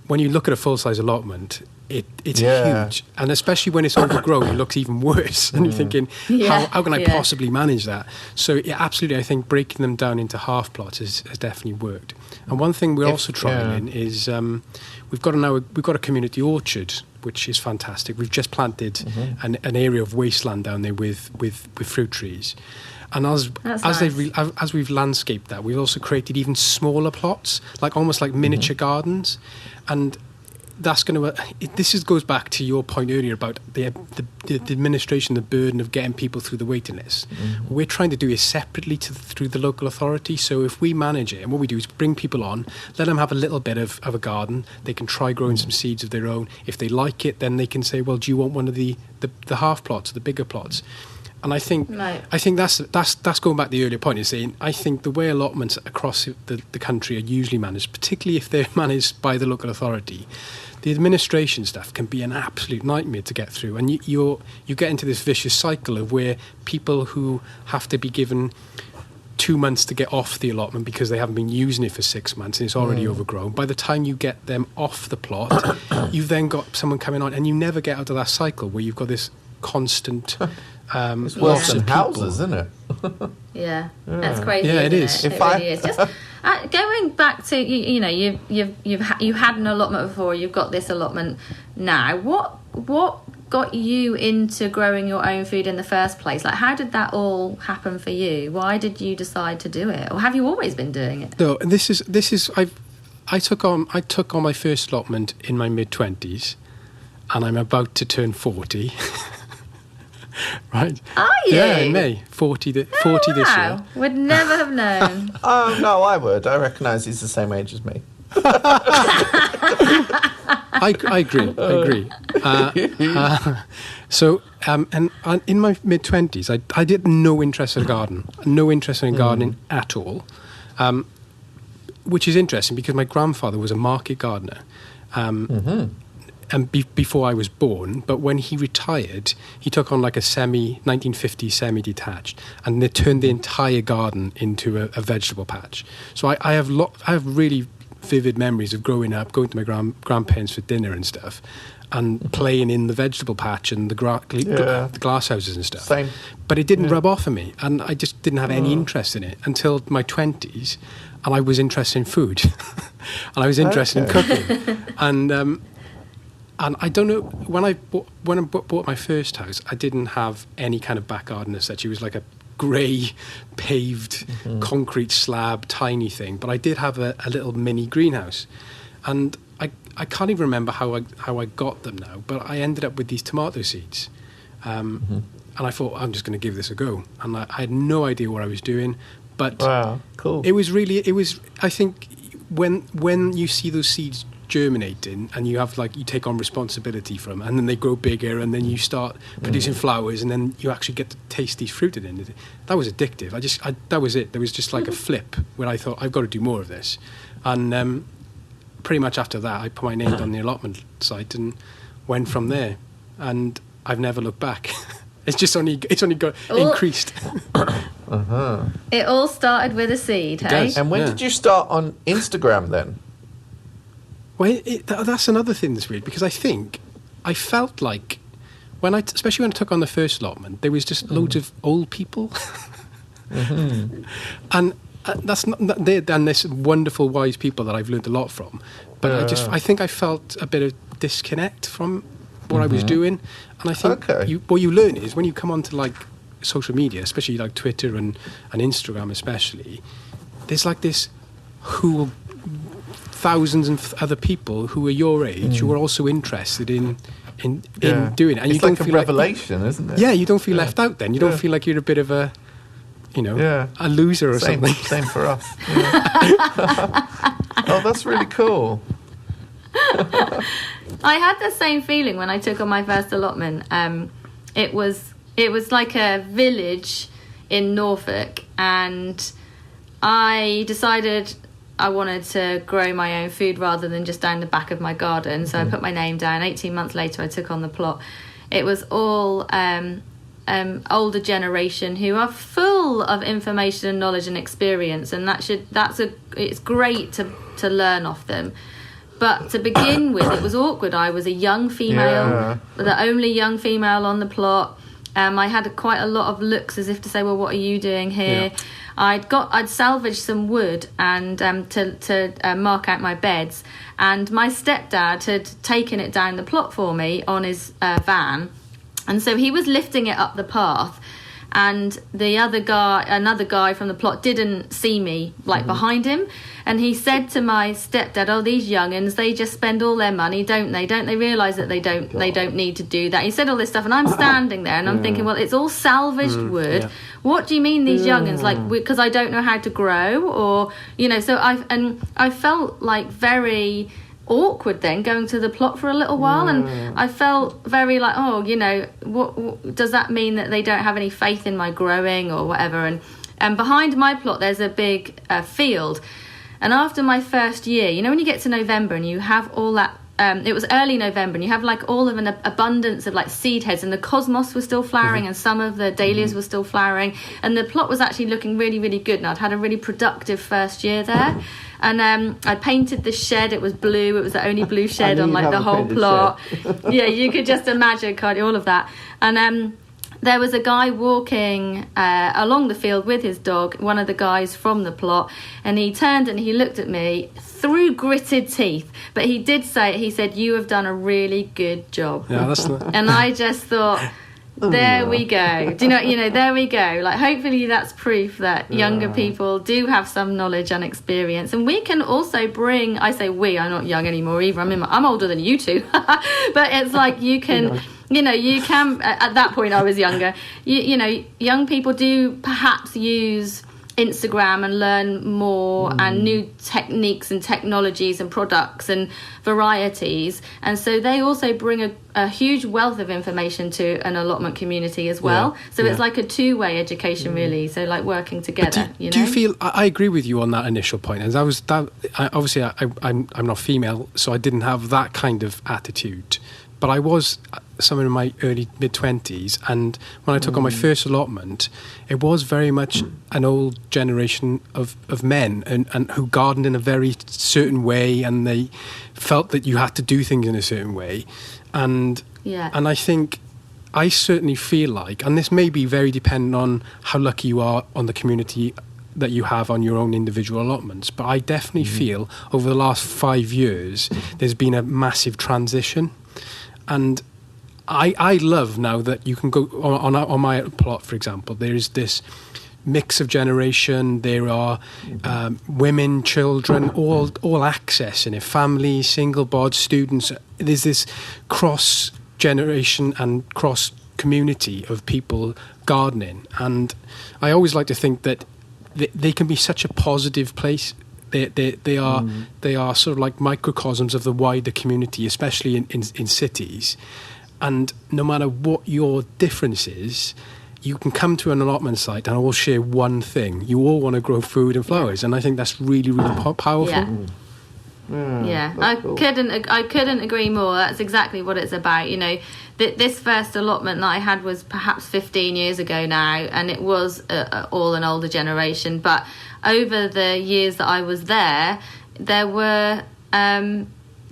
When you look at a full-size allotment, it's huge, and especially when it's overgrown, it looks even worse. And you're thinking, how can I possibly manage that? So absolutely, I think breaking them down into half plots has definitely worked. And one thing we're also trying is we've got a community orchard, which is fantastic. We've just planted an area of wasteland down there with fruit trees. And as we've landscaped that, we've also created even smaller plots, almost like miniature gardens. And that's going to. Goes back to your point earlier about the administration, the burden of getting people through the waiting list. What we're trying to do is separately through the local authority. So if we manage it, and what we do is bring people on, let them have a little bit of a garden. They can try growing some seeds of their own. If they like it, then they can say, well, do you want one of the half plots, the bigger plots? And I think that's going back to the earlier point is saying I think the way allotments across the country are usually managed, particularly if they're managed by the local authority, the administration stuff can be an absolute nightmare to get through, and you get into this vicious cycle of where people who have to be given 2 months to get off the allotment because they haven't been using it for 6 months and it's already overgrown. By the time you get them off the plot, you've then got someone coming on, and you never get out of that cycle where you've got this constant. It's worse than houses, isn't it? That's crazy. Yeah, it is. It really is. Just going back to you had an allotment before. You've got this allotment now. What got you into growing your own food in the first place? How did that all happen for you? Why did you decide to do it, or have you always been doing it? No, this is I took on my first allotment in my mid-20s, and I'm about to turn 40. Right. Are you? Yeah, in May. 40 this year. Would never have known. Oh, no, I would. I recognise he's the same age as me. I agree. So, and in my mid-20s, I did no interest in gardening at all, which is interesting because my grandfather was a market gardener. And before I was born, but when he retired, he took on like a 1950s semi-detached, and they turned the entire garden into a vegetable patch. So I have really vivid memories of growing up, going to my grandparents for dinner and stuff, and playing in the vegetable patch and the glass houses and stuff. Same. But it didn't rub off on me, and I just didn't have any interest in it until my 20s, and I was interested in food, and I was interested in cooking, and I don't know, when I bought my first house, I didn't have any kind of back garden as such. It was like a grey, paved, concrete slab, tiny thing. But I did have a little mini greenhouse. And I can't even remember how I got them now, but I ended up with these tomato seeds. And I thought, I'm just going to give this a go. And I had no idea what I was doing. But wow, cool. I think, when you see those seeds germinating and you take on responsibility for them, and then they grow bigger, and then you start producing flowers, and then you actually get to taste these fruit at the end of it. That was addictive. That was it. There was just like a flip where I thought, I've got to do more of this. And pretty much after that, I put my name on the allotment site and went from there. And I've never looked back. It's only got increased. It all started with a seed, hey? And when did you start on Instagram then? Well, that's another thing that's weird, because I think I felt like especially when I took on the first allotment, there was just loads of old people, and that's not and this wonderful, wise people that I've learned a lot from. But I think I felt a bit of disconnect from what I was doing. And I think what you learn is when you come onto like social media, especially like Twitter and Instagram especially, there's like this thousands of other people who are your age who are also interested in doing it. And it's you don't like a feel revelation, isn't it? Yeah, you don't feel left out then. You don't feel like you're a bit of a, a loser or something. Same for us. Yeah. Oh, that's really cool. I had the same feeling when I took on my first allotment. It was like a village in Norfolk, and I decided I wanted to grow my own food rather than just down the back of my garden. So I put my name down. 18 months later, I took on the plot. It was all older generation who are full of information and knowledge and experience, and it's great to learn off them. But to begin with, it was awkward. I was a young female, the only young female on the plot. I had quite a lot of looks as if to say, well, what are you doing here? Yeah. I'd salvaged some wood and to mark out my beds, and my stepdad had taken it down the plot for me on his van, and so he was lifting it up the path, and another guy from the plot didn't see me behind him, and he said to my stepdad, "Oh, these young'uns, they just spend all their money, don't they? Don't they realise that they don't need to do that?" He said all this stuff, and I'm standing there and I'm thinking, well, it's all salvaged wood. Yeah. What do you mean these young'uns? Because I don't know how to grow, or so I felt like very awkward then going to the plot for a little while, and I felt very like, what does that mean, that they don't have any faith in my growing or whatever? And behind my plot there's a big field, and after my first year, when you get to November and you have all that, it was early November, and you have all of an abundance of seed heads, and the cosmos was still flowering, and some of the dahlias were still flowering, and the plot was actually looking really, really good, and I'd had a really productive first year there. And I painted the shed. It was blue. It was the only blue shed on the whole plot. Yeah, you could just imagine, can't you, all of that. And there was a guy walking along the field with his dog, one of the guys from the plot, and he turned and he looked at me through gritted teeth. But he said, "You have done a really good job." Yeah, that's And I just thought, there we go. Do you know, there we go. Hopefully that's proof that younger people do have some knowledge and experience. And we can also bring, I say we, I'm not young anymore either. I'm older than you two. But it's you can, you can, at that point I was younger. Young people do perhaps use Instagram and learn more and new techniques and technologies and products and varieties, and so they also bring a huge wealth of information to an allotment community as well. It's like a two-way education, really. So working together. Do you feel? I agree with you on that initial point, and obviously I'm not female, so I didn't have that kind of attitude. But I was somewhere in my early mid-20s, and when I took on my first allotment, it was very much an old generation of men and who gardened in a very certain way, and they felt that you had to do things in a certain way. And I think I certainly feel like, and this may be very dependent on how lucky you are on the community that you have on your own individual allotments, but I definitely feel over the last 5 years there's been a massive transition. And I love now that you can go on my plot, for example, there is this mix of generation. There are women, children, all access in it, families, single bod, students. There's this cross generation and cross community of people gardening, and I always like to think that they can be such a positive place. They are sort of like microcosms of the wider community, especially in cities. And no matter what your difference is, you can come to an allotment site and all share one thing. You all want to grow food and flowers, and I think that's really, really powerful. Yeah. I couldn't agree more. That's exactly what it's about. This first allotment that I had was perhaps 15 years ago now, and it was all an older generation. But over the years that I was there were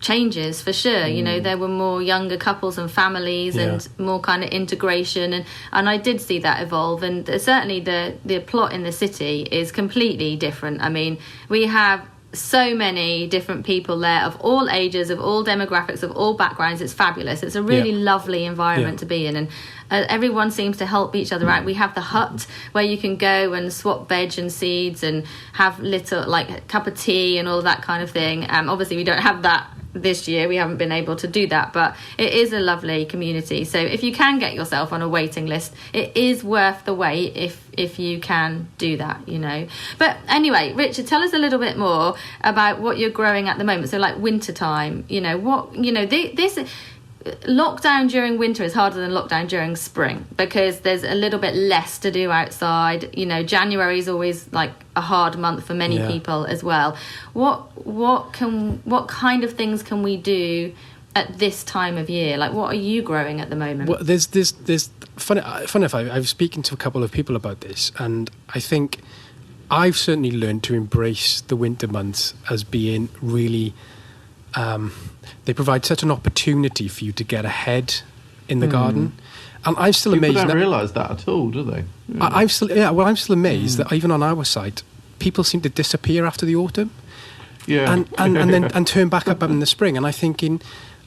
changes for sure. There were more younger couples and families and more kind of integration, and I did see that evolve. And certainly the plot in the city is completely different. I mean, we have so many different people there of all ages, of all demographics, of all backgrounds. It's fabulous. It's a really lovely environment to be in, and everyone seems to help each other out. We have the hut where you can go and swap veg and seeds and have little, like, a cup of tea and all that kind of thing. Obviously we don't have that this year, we haven't been able to do that, but it is a lovely community. So if you can get yourself on a waiting list, it is worth the wait if you can do that, you know. But anyway, Richard, tell us a little bit more about what you're growing at the moment. So like winter time, you know, what, you know, this lockdown during winter is harder than lockdown during spring because there's a little bit less to do outside. You know, January is always like a hard month for many people as well. What kind of things can we do at this time of year? Like, what are you growing at the moment? Well, there's funny enough, I've spoken to a couple of people about this, and I think I've certainly learned to embrace the winter months as being really they provide such an opportunity for you to get ahead in the garden. And I'm still amazed. People don't realise that at all, do they? Yeah. I'm still amazed that even on our site, people seem to disappear after the autumn. Yeah. And then turn back up in the spring. And I'm thinking,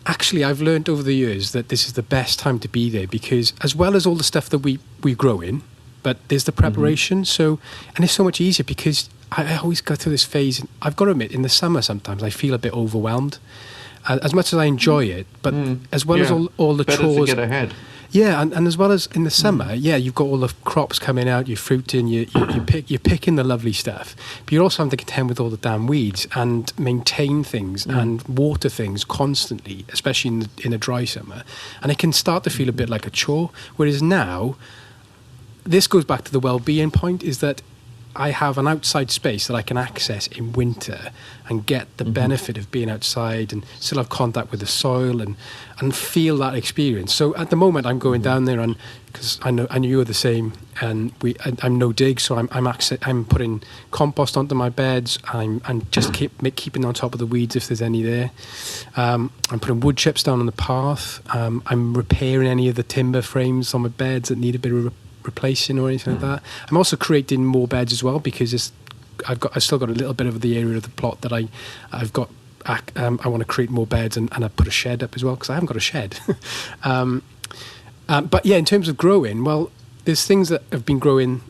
actually, I've learned over the years that this is the best time to be there because as well as all the stuff that we grow in, but there's the preparation. So, and it's so much easier because I always go through this phase. And I've got to admit, in the summer sometimes I feel a bit overwhelmed. As much as I enjoy it, but as well as all the better chores. To get ahead. Yeah, and as well as in the summer, you've got all the crops coming out, you're fruiting, you're picking the lovely stuff, but you're also having to contend with all the damn weeds and maintain things and water things constantly, especially in a dry summer, and it can start to feel a bit like a chore. Whereas now, this goes back to the well-being point, is that I have an outside space that I can access in winter and get the benefit of being outside and still have contact with the soil and feel that experience. So at the moment I'm going down there, and because I know you're the same, and I'm no dig, so I'm putting compost onto my beds. I'm just keeping on top of the weeds if there's any there. I'm putting wood chips down on the path. I'm repairing any of the timber frames on my beds that need a bit of replacing or anything like that. I'm also creating more beds as well because I've still got a little bit of the area of the plot that I've got. I want to create more beds and I put a shed up as well because I haven't got a shed. But yeah, in terms of growing, well, there's things that have been growing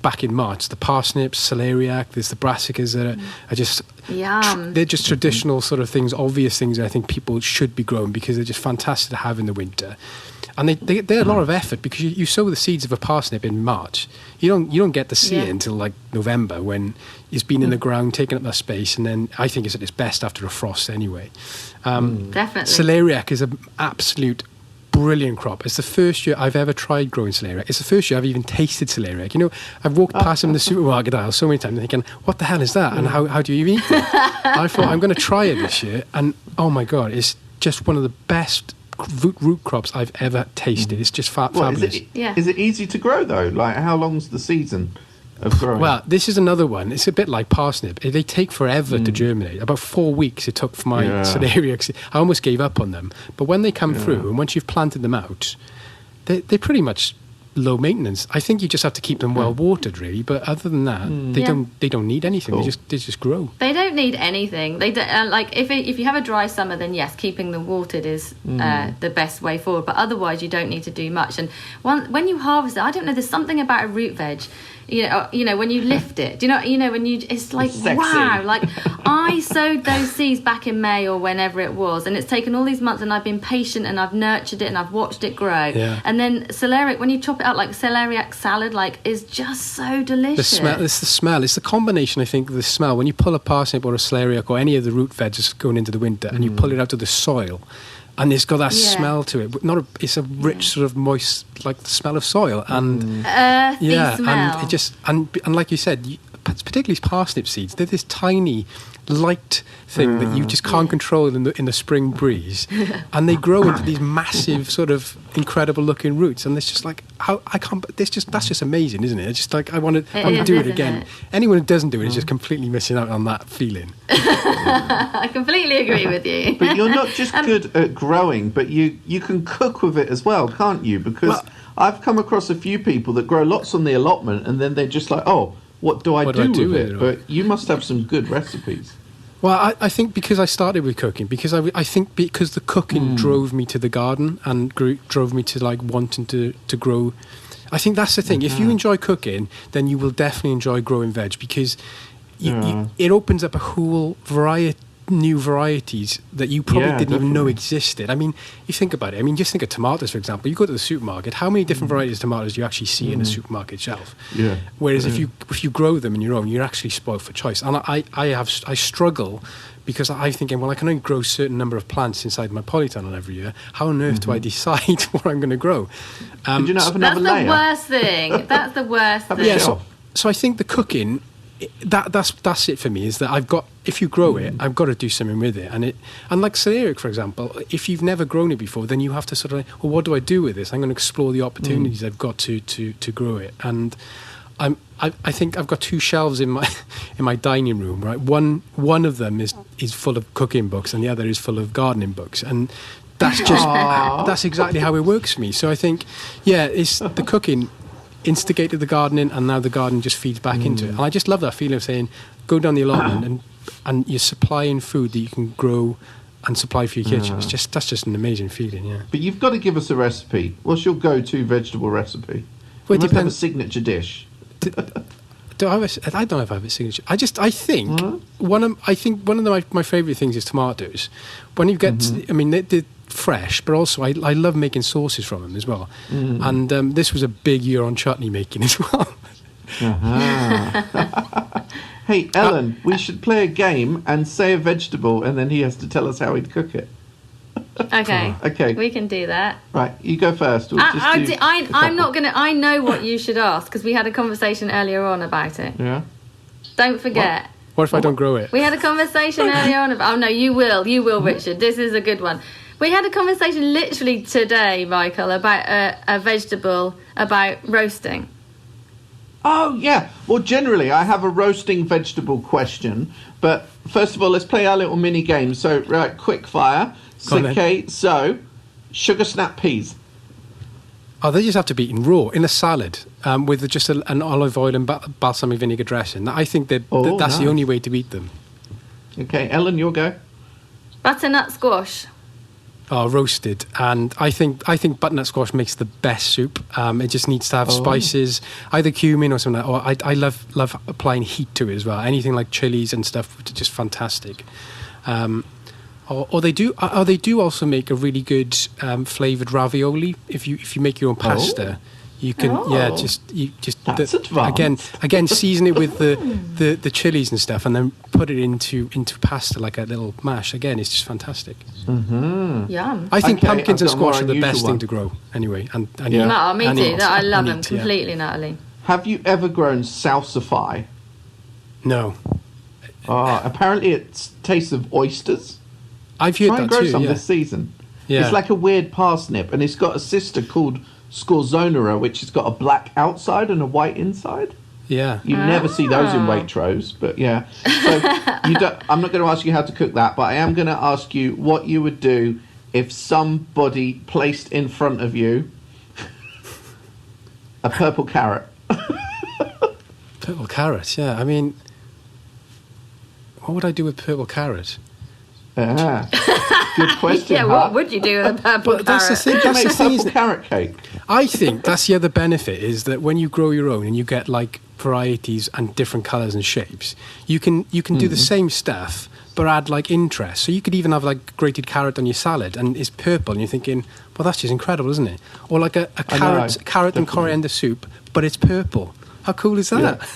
back in March. The parsnips, celeriac. There's the brassicas that are just they're just traditional sort of things, obvious things that I think people should be growing because they're just fantastic to have in the winter. And they're a lot of effort because you sow the seeds of a parsnip in March. You don't get to see it until like November when it's been in the ground, taking up that space, and then I think it's at its best after a frost anyway. Definitely. Celeriac is an absolute brilliant crop. It's the first year I've ever tried growing celeriac. It's the first year I've even tasted celeriac. You know, I've walked past them in the supermarket aisle so many times thinking, what the hell is that? And how do you even eat it? I thought, I'm going to try it this year. And oh my God, it's just one of the best root crops I've ever tasted. It's just fabulous. Is it easy to grow though? Like, how long's the season of growing? Well, this is another one. It's a bit like parsnip. They take forever to germinate. About 4 weeks it took for my celeriacs. I almost gave up on them. But when they come through, and once you've planted them out, they're pretty much low maintenance. I think you just have to keep them well watered, really. But other than that, they don't need anything. Cool. They just grow. They don't need anything. They don't, like if you have a dry summer, then yes, keeping them watered is the best way forward. But otherwise, you don't need to do much. And when you harvest it, I don't know. There's something about a root veg. You know, when you lift it, do you know, when it's like, sexy. Wow, like I sowed those seeds back in May or whenever it was, and it's taken all these months, and I've been patient, and I've nurtured it, and I've watched it grow. Yeah. And then celeriac, when you chop it out like celeriac salad, like, is just so delicious. It's the smell. It's the combination, I think, of the smell. When you pull a parsnip or a celeriac or any of the root veg going into the winter, and you pull it out of the soil, and it's got that smell to it. It's a rich sort of moist, like the smell of soil, and earthy smell. And it just and like you said, particularly parsnip seeds, they're this tiny, light thing that you just can't control in the spring breeze, and they grow into these massive, sort of incredible looking roots. And it's just like that's just amazing, isn't it? It's just like I want to do it again. Anyone who doesn't do it is just completely missing out on that feeling. I completely agree with you. But you're not just good at growing, but you can cook with it as well, can't you? Because I've come across a few people that grow lots on the allotment, and then they're just like, oh, what do I do with it? But you must have some good recipes. Well, I think because I started with cooking, because I think because the cooking drove me to the garden and drove me to like wanting to grow. I think that's the thing. If you enjoy cooking, then you will definitely enjoy growing veg, because it opens up a whole new varieties that you probably didn't even know existed. I mean, you think about it. I mean, just think of tomatoes, for example. You go to the supermarket, how many different varieties of tomatoes do you actually see in a supermarket shelf? Yeah. Whereas if you grow them in your own, you're actually spoiled for choice. And I struggle because I'm thinking, well, I can only grow a certain number of plants inside my polytunnel every year. How on earth do I decide what I'm going to grow? Did you not have another layer? That's the worst thing. That's the worst thing. Yeah, so I think the cooking, that's it for me, is that if you grow it, I've got to do something with it. And like celeriac, for example, if you've never grown it before, then you have to sort of like, well, what do I do with this? I'm going to explore the opportunities I've got to grow it. And I think I've got 2 shelves in my dining room, right? One of them is full of cooking books and the other is full of gardening books. And that's just that's exactly how it works for me. So I think, it's the cooking instigated the gardening, and now the garden just feeds back into it. And I just love that feeling of saying, go down the allotment and you're supplying food that you can grow and supply for your kitchen. That's just an amazing feeling, yeah. But you've got to give us a recipe. What's your go-to vegetable recipe? Well, you must have a signature dish. I don't know if I have a signature. I think one of my favourite things is tomatoes. When you get, I mean, they're fresh, but also I love making sauces from them as well. And this was a big year on chutney making as well. Hey, Ellen, we should play a game and say a vegetable, and then he has to tell us how he'd cook it. Okay. We can do that. Right, you go first. I'm not going to... I know what you should ask, because we had a conversation earlier on about it. Yeah. Don't forget. What if I don't grow it? We had a conversation earlier on about... Oh, no, you will. You will, Richard. This is a good one. We had a conversation literally today, Michael, about a vegetable, about roasting. Oh, yeah. Well, generally, I have a roasting vegetable question. But first of all, let's play our little mini game. So, right, quick fire. Okay, so sugar snap peas. Oh, they just have to be eaten raw in a salad with just an olive oil and balsamic vinegar dressing. I think that's nice. The only way to eat them. Okay, Ellen, your go. Butternut squash. Oh, roasted. And I think butternut squash makes the best soup. It just needs to have spices, either cumin or something. Or I love applying heat to it as well. Anything like chilies and stuff, which is just fantastic. Or they do also make a really good flavoured ravioli. If you make your own pasta, you can That's advanced. again season it with the chilies and stuff, and then put it into pasta like a little mash. Again, it's just fantastic. Yum. I think pumpkins and squash are the best thing to grow anyway. And No, me too. I love them completely, Natalie. Have you ever grown salsify? No. Apparently it tastes of oysters. I've heard Try that and grow too. some this season. Yeah. It's like a weird parsnip, and it's got a sister called scorzonera, which has got a black outside and a white inside. Yeah. You never see those in Waitrose, but yeah. So I'm not going to ask you how to cook that, but I am going to ask you what you would do if somebody placed in front of you a purple carrot. Purple carrot, yeah. I mean, what would I do with purple carrot? Good question. Yeah, what would you do with a purple carrot? That's the thing. That's the thing. Purple carrot cake. I think that's the other benefit, is that when you grow your own and you get like varieties and different colours and shapes, you can do the same stuff but add like interest. So you could even have like grated carrot on your salad and it's purple, and you're thinking, well, that's just incredible, isn't it? Or like a carrot and coriander soup, but it's purple. How cool is that?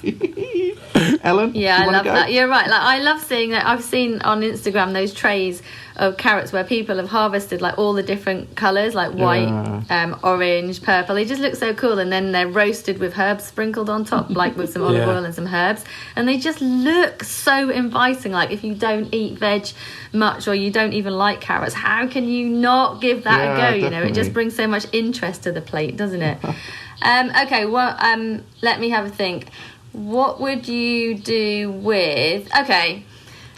Yeah. Ellen? Yeah, I love that. You're right. Like, I love seeing that. I've seen on Instagram those trays of carrots where people have harvested like all the different colours, like white, orange, purple. They just look so cool, and then they're roasted with herbs sprinkled on top, like with some olive oil and some herbs, and they just look so inviting. Like, if you don't eat veg much or you don't even like carrots, how can you not give that a go? Definitely. You know, it just brings so much interest to the plate, doesn't it? Okay, well, let me have a think. What would you do with... Okay,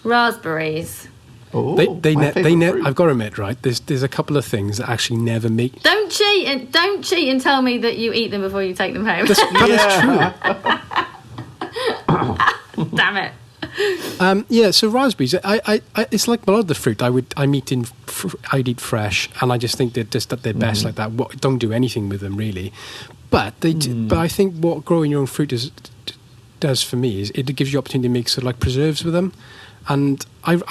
raspberries. Oh, I've got to admit, right, there's a couple of things that actually never make... Don't cheat and tell me that you eat them before you take them home. That is true. Damn it. Yeah, so raspberries, it's like a lot of the fruit. I'd eat fresh, and I just think that they're best like that. Don't do anything with them really, but but I think what growing your own fruit does for me is it gives you opportunity to make sort of like preserves with them, and I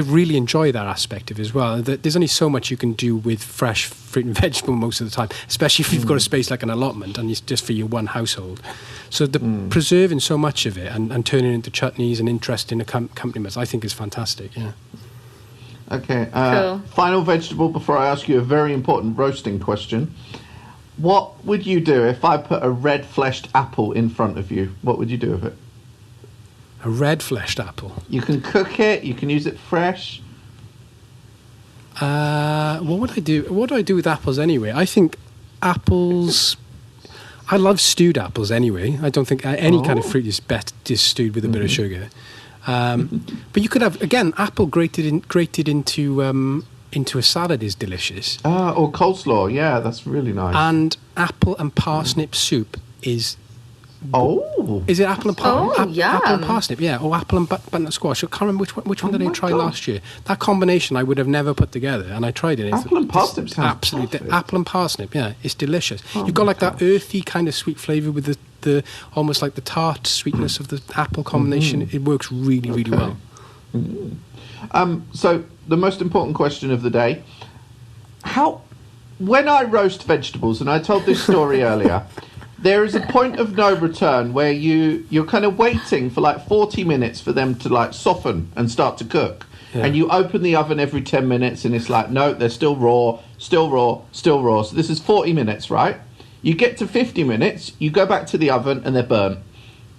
really enjoy that aspect of it as well. There's only so much you can do with fresh fruit and vegetable most of the time, especially if you've got a space like an allotment and it's just for your one household. So preserving so much of it and turning it into chutneys and interesting accompaniments, I think is fantastic. Yeah. Okay. Cool. Final vegetable before I ask you a very important roasting question. What would you do if I put a red-fleshed apple in front of you? What would you do with it? A red-fleshed apple. You can cook it. You can use it fresh. What would I do? What do I do with apples anyway? I think apples. I love stewed apples anyway. I don't think any kind of fruit is better just stewed with a bit of sugar. But you could have apple grated into a salad is delicious. Or coleslaw. Yeah, that's really nice. And apple and parsnip soup is. Oh, is it apple and yum. apple and parsnip? Yeah, or apple and butternut squash. I can't remember which one did I try last year. That combination I would have never put together, and I tried it. Apple and parsnip sounds absolutely perfect. apple and parsnip. Yeah, it's delicious. You've got like that earthy kind of sweet flavour with the almost like the tart sweetness of the apple combination. It works really, really well. So the most important question of the day: when I roast vegetables, and I told this story earlier. There is a point of no return where you're kind of waiting for like 40 minutes for them to like soften and start to cook. Yeah. And you open the oven every 10 minutes and it's like, no, they're still raw, still raw, still raw. So this is 40 minutes, right? You get to 50 minutes, you go back to the oven and they're burnt.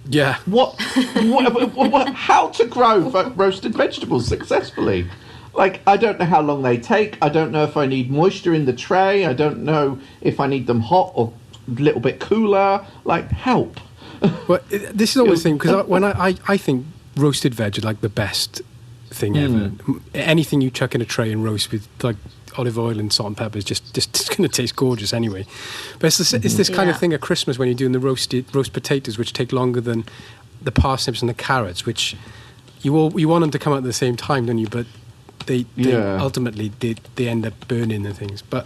Yeah. What how to grow roasted vegetables successfully? Like, I don't know how long they take. I don't know if I need moisture in the tray. I don't know if I need them hot or a little bit cooler. Like, help. Well, this is always the thing, because when I think roasted veg is like the best thing ever. Anything you chuck in a tray and roast with like olive oil and salt and pepper is just going to taste gorgeous anyway. But it's this kind of thing at Christmas when you're doing the roast potatoes, which take longer than the parsnips and the carrots, which you want them to come out at the same time, don't you? But they ultimately they end up burning and things. But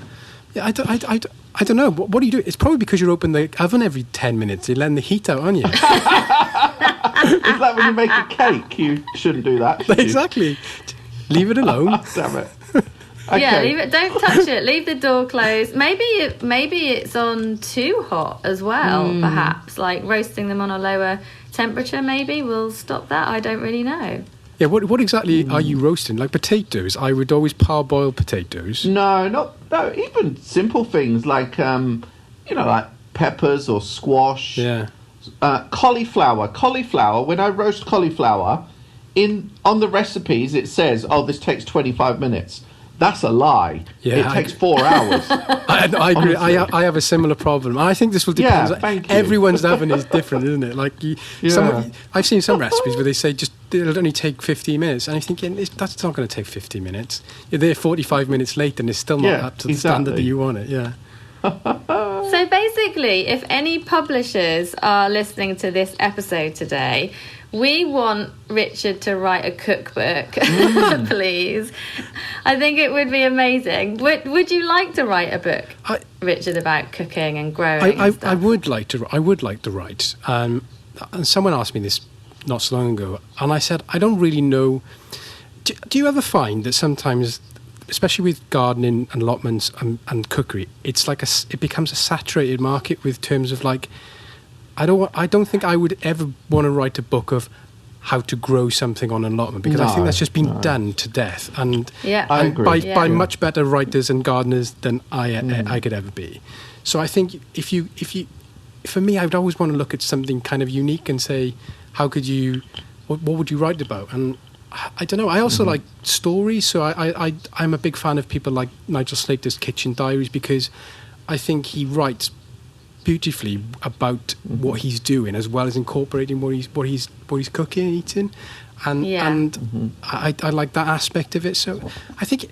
yeah, I don't know. What do you do? It's probably because you open the oven every 10 minutes. You're letting the heat out, aren't you? It's like when you make a cake. You shouldn't do that. Exactly. Leave it alone. Damn it. Okay. Yeah, leave it. Don't touch it. Leave the door closed. Maybe it's on too hot as well. Perhaps like roasting them on a lower temperature. Maybe will stop that. I don't really know. Yeah, what exactly are you roasting? Like potatoes? I would always parboil potatoes. No, even simple things like like peppers or squash. Yeah. Cauliflower. When I roast cauliflower, on the recipes it says, "Oh, this takes 25 minutes." That's a lie. Yeah, it takes 4 hours. I agree. I have a similar problem. I think this will depend. Yeah, thank you. Everyone's oven is different, isn't it? Like I've seen some recipes where they say it'll only take 15 minutes, and I'm thinking that's not going to take 50 minutes. You're there 45 minutes late, and it's still not up to the standard that you want it. Yeah. So basically, if any publishers are listening to this episode today, we want Richard to write a cookbook, please. I think it would be amazing. Would you like to write a book, Richard, about cooking and growing? I would like to write. And someone asked me this not so long ago, and I said, I don't really know. Do you ever find that sometimes, especially with gardening and allotments and cookery, it's like it becomes a saturated market with terms of like, I don't think I would ever want to write a book of how to grow something on an allotment, because I think that's just been done to death, and I agree. by much better writers and gardeners than I could ever be. So I think if you for me, I would always want to look at something kind of unique and say, how could you, what would you write about? And I don't know. I also like stories, so I'm a big fan of people like Nigel Slater's Kitchen Diaries, because I think he writes beautifully about what he's doing, as well as incorporating what he's cooking and eating, and I like that aspect of it. So I think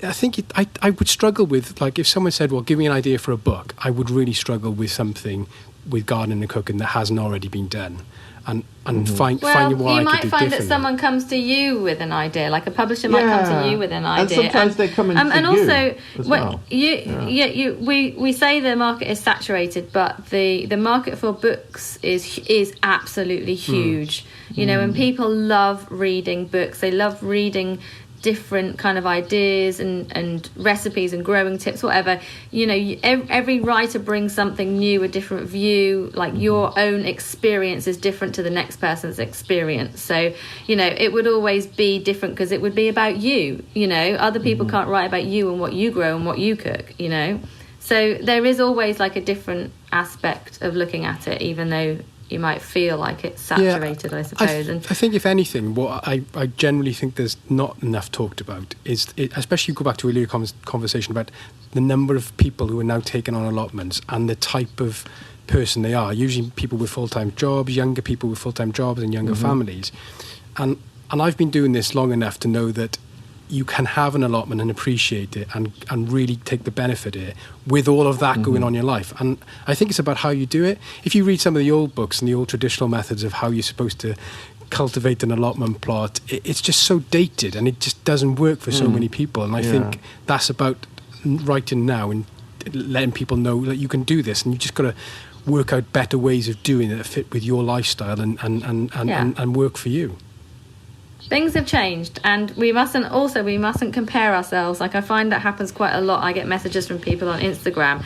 I would struggle with, like, if someone said, well, give me an idea for a book, I would really struggle with something with gardening and cooking that hasn't already been done. and find Well, finding what I you could might do find that differently. someone comes to you with an idea, like a publisher might come to you with an idea, and sometimes they're coming to and you also as well. we say the market is saturated, but the market for books is absolutely huge. You know, and people love reading books. They love reading different kind of ideas and recipes and growing tips, whatever. You know, every writer brings something new, a different view. Like your own experience is different to the next person's experience. So, you know, it would always be different because it would be about you. You know, other people can't write about you and what you grow and what you cook, you know. So there is always like a different aspect of looking at it, even though you might feel like it's saturated, I suppose. I think, if anything, what I generally think there's not enough talked about is, especially you go back to earlier conversation about the number of people who are now taking on allotments and the type of person they are. Usually people with full-time jobs, younger people with full-time jobs and younger families. And I've been doing this long enough to know that you can have an allotment and appreciate it and really take the benefit of it with all of that going on in your life. And I think it's about how you do it. If you read some of the old books and the old traditional methods of how you're supposed to cultivate an allotment plot, it's just so dated and it just doesn't work for so many people. And I think that's about writing now and letting people know that you can do this, and you just got to work out better ways of doing it that fit with your lifestyle and work for you. Things have changed, and we mustn't compare ourselves. Like, I find that happens quite a lot. I get messages from people on Instagram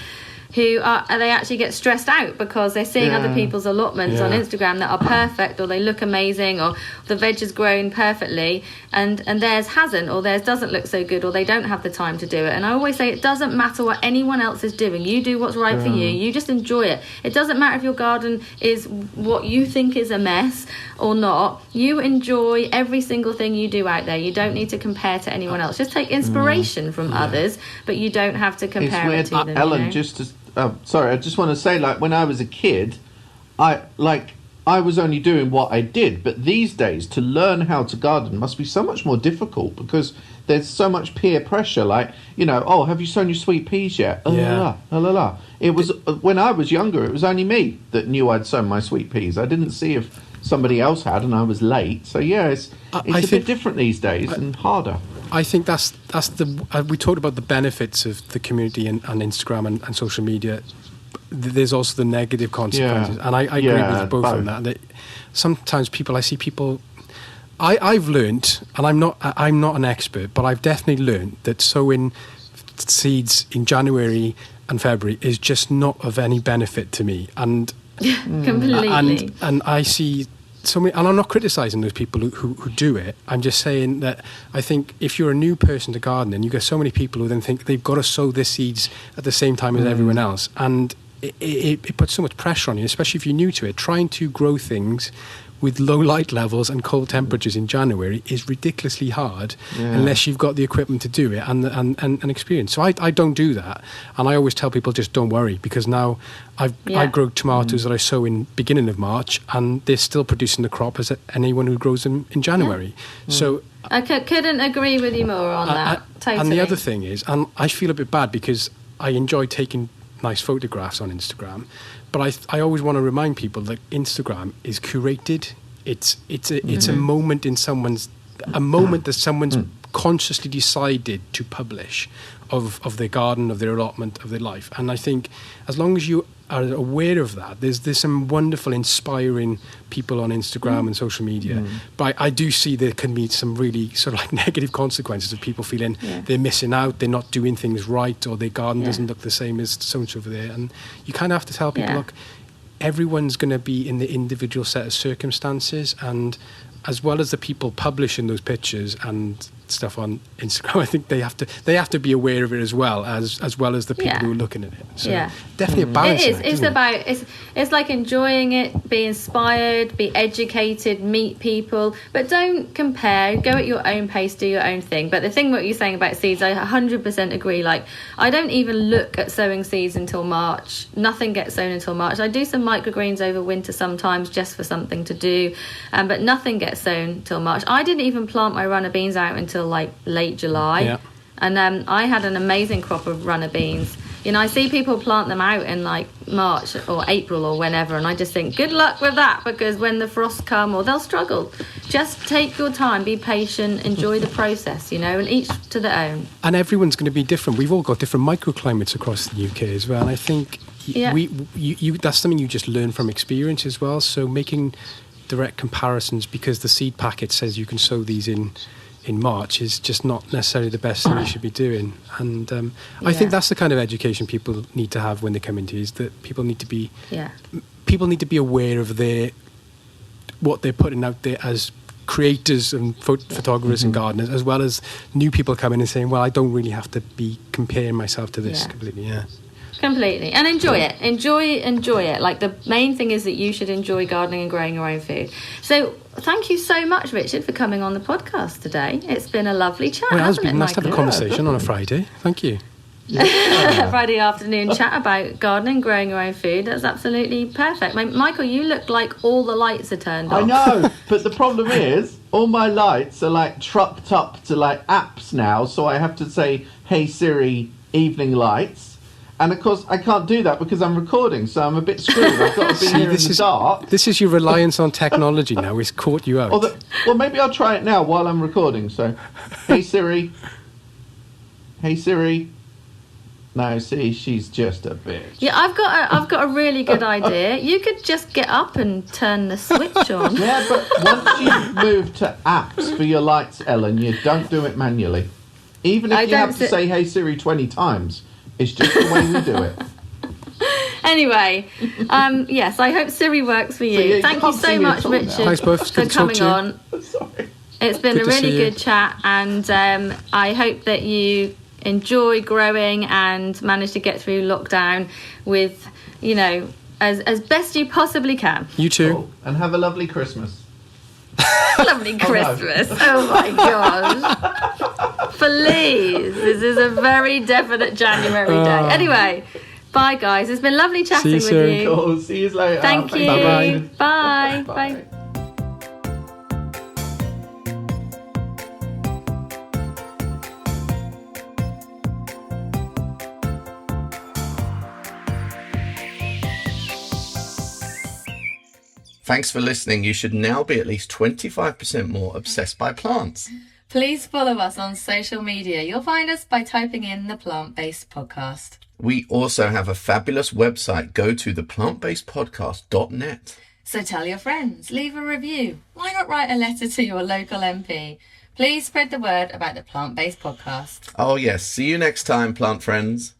who they actually get stressed out because they're seeing other people's allotments on Instagram that are perfect, or they look amazing, or the veg has grown perfectly, and theirs hasn't, or theirs doesn't look so good, or they don't have the time to do it. And I always say it doesn't matter what anyone else is doing. You do what's right for you. You just enjoy it. It doesn't matter if your garden is what you think is a mess or not. You enjoy every single thing you do out there. You don't need to compare to anyone else. Just take inspiration from others, but you don't have to compare it to them. Ellen, you know? just to sorry, I just want to say, like, when I was a kid, I was only doing what I did, but these days to learn how to garden must be so much more difficult because there's so much peer pressure. Like, you know, oh, have you sown your sweet peas yet? It was when I was younger, it was only me that knew I'd sown my sweet peas. I didn't see if somebody else had, and I was late. So yeah, it's a bit different these days and harder. I think that's we talked about the benefits of the community and Instagram and social media. There's also the negative consequences, and I agree with both on that. That sometimes I see people. I've learnt, and I'm not an expert, but I've definitely learnt that sowing seeds in January and February is just not of any benefit to me, and completely. And I see. And I'm not criticising those people who do it. I'm just saying that I think if you're a new person to gardening, you get so many people who then think they've got to sow their seeds at the same time as everyone else. And it puts so much pressure on you, especially if you're new to it. Trying to grow things with low light levels and cold temperatures in January is ridiculously hard unless you've got the equipment to do it and experience. So I don't do that, and I always tell people just don't worry, because now I grow tomatoes that I sow in beginning of March, and they're still producing the crop as anyone who grows them in January. So I couldn't agree with you more on that. Totally. And the other thing is, and I feel a bit bad because I enjoy taking nice photographs on Instagram, but I always want to remind people that Instagram is curated. It's a moment in a moment that someone's consciously decided to publish of their garden, of their allotment, of their life. And I think as long as you are aware of that, there's some wonderful, inspiring people on Instagram and social media. But I do see there can be some really sort of like negative consequences of people feeling they're missing out, they're not doing things right, or their garden doesn't look the same as so-and-so over there. And you kind of have to tell people, look, everyone's going to be in the individual set of circumstances, and as well as the people publishing those pictures and stuff on Instagram, I think they have to be aware of it as well as the people who are looking at it. So definitely a balance. It is. It's like enjoying it, be inspired, be educated, meet people, but don't compare. Go at your own pace, do your own thing. But the thing what you're saying about seeds, I 100% agree. Like, I don't even look at sowing seeds until March. Nothing gets sown until March. I do some microgreens over winter sometimes just for something to do, but nothing gets sown till March. I didn't even plant my runner beans out until like late July, and I had an amazing crop of runner beans. I see people plant them out in like March or April or whenever, and I just think good luck with that, because when the frosts come, or they'll struggle. Just take your time, be patient, enjoy the process, and each to their own. And everyone's going to be different. We've all got different microclimates across the UK as well, and I think that's something you just learn from experience as well. So making direct comparisons, because the seed packet says you can sow these in March, is just not necessarily the best thing you should be doing. And I think that's the kind of education people need to have when they come into it, is that people need to be aware of what they're putting out there as creators and photographers and gardeners, as well as new people coming and saying, well, I don't really have to be comparing myself to this completely. Completely. And enjoy it. Enjoy it. Like, the main thing is that you should enjoy gardening and growing your own food. So thank you so much, Richard, for coming on the podcast today. It's been a lovely chat. Well, it has hasn't been it, nice to have a conversation on a Friday. Thank you. Friday afternoon chat about gardening, growing your own food. That's absolutely perfect. Michael, you look like all the lights are turned off. I know, but the problem is all my lights are like trucked up to like apps now, so I have to say, hey Siri, evening lights. And of course, I can't do that because I'm recording, so I'm a bit screwed. I've got to be here in the dark. This is your reliance on technology now. It's caught you out. Well, maybe I'll try it now while I'm recording. So, hey Siri. Hey Siri. No, see, she's just a bitch. Yeah, I've got a really good idea. You could just get up and turn the switch on. Yeah, but once you move to apps for your lights, Ellen, you don't do it manually. Even if you have to say, hey Siri 20 times. It's just the way we do it. Anyway, yes, I hope Siri works for you. So, Thank you so much, Richard, Thanks both for coming on. Sorry. It's been a really good chat, and I hope that you enjoy growing and manage to get through lockdown with, as best you possibly can. You too. Cool. And have a lovely Christmas. Lovely Christmas. Oh my gosh. Please. This is a very definite January day. Anyway, bye guys. It's been lovely chatting with you. Cool. See you later. Thank you. Bye-bye. Bye. Bye. Bye. Thanks for listening. You should now be at least 25% more obsessed by plants. Please follow us on social media. You'll find us by typing in The Plant-Based Podcast. We also have a fabulous website. Go to theplantbasedpodcast.net. So tell your friends, leave a review. Why not write a letter to your local MP? Please spread the word about the Plant-Based Podcast. Oh yes, see you next time, plant friends.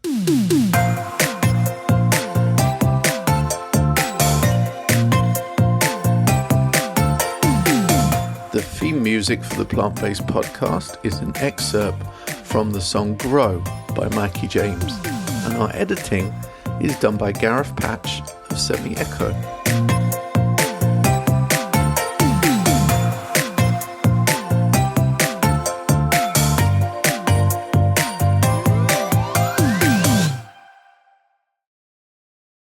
The theme music for the Plant-Based Podcast is an excerpt from the song Grow by Mikey James, and our editing is done by Gareth Patch of Semi Echo.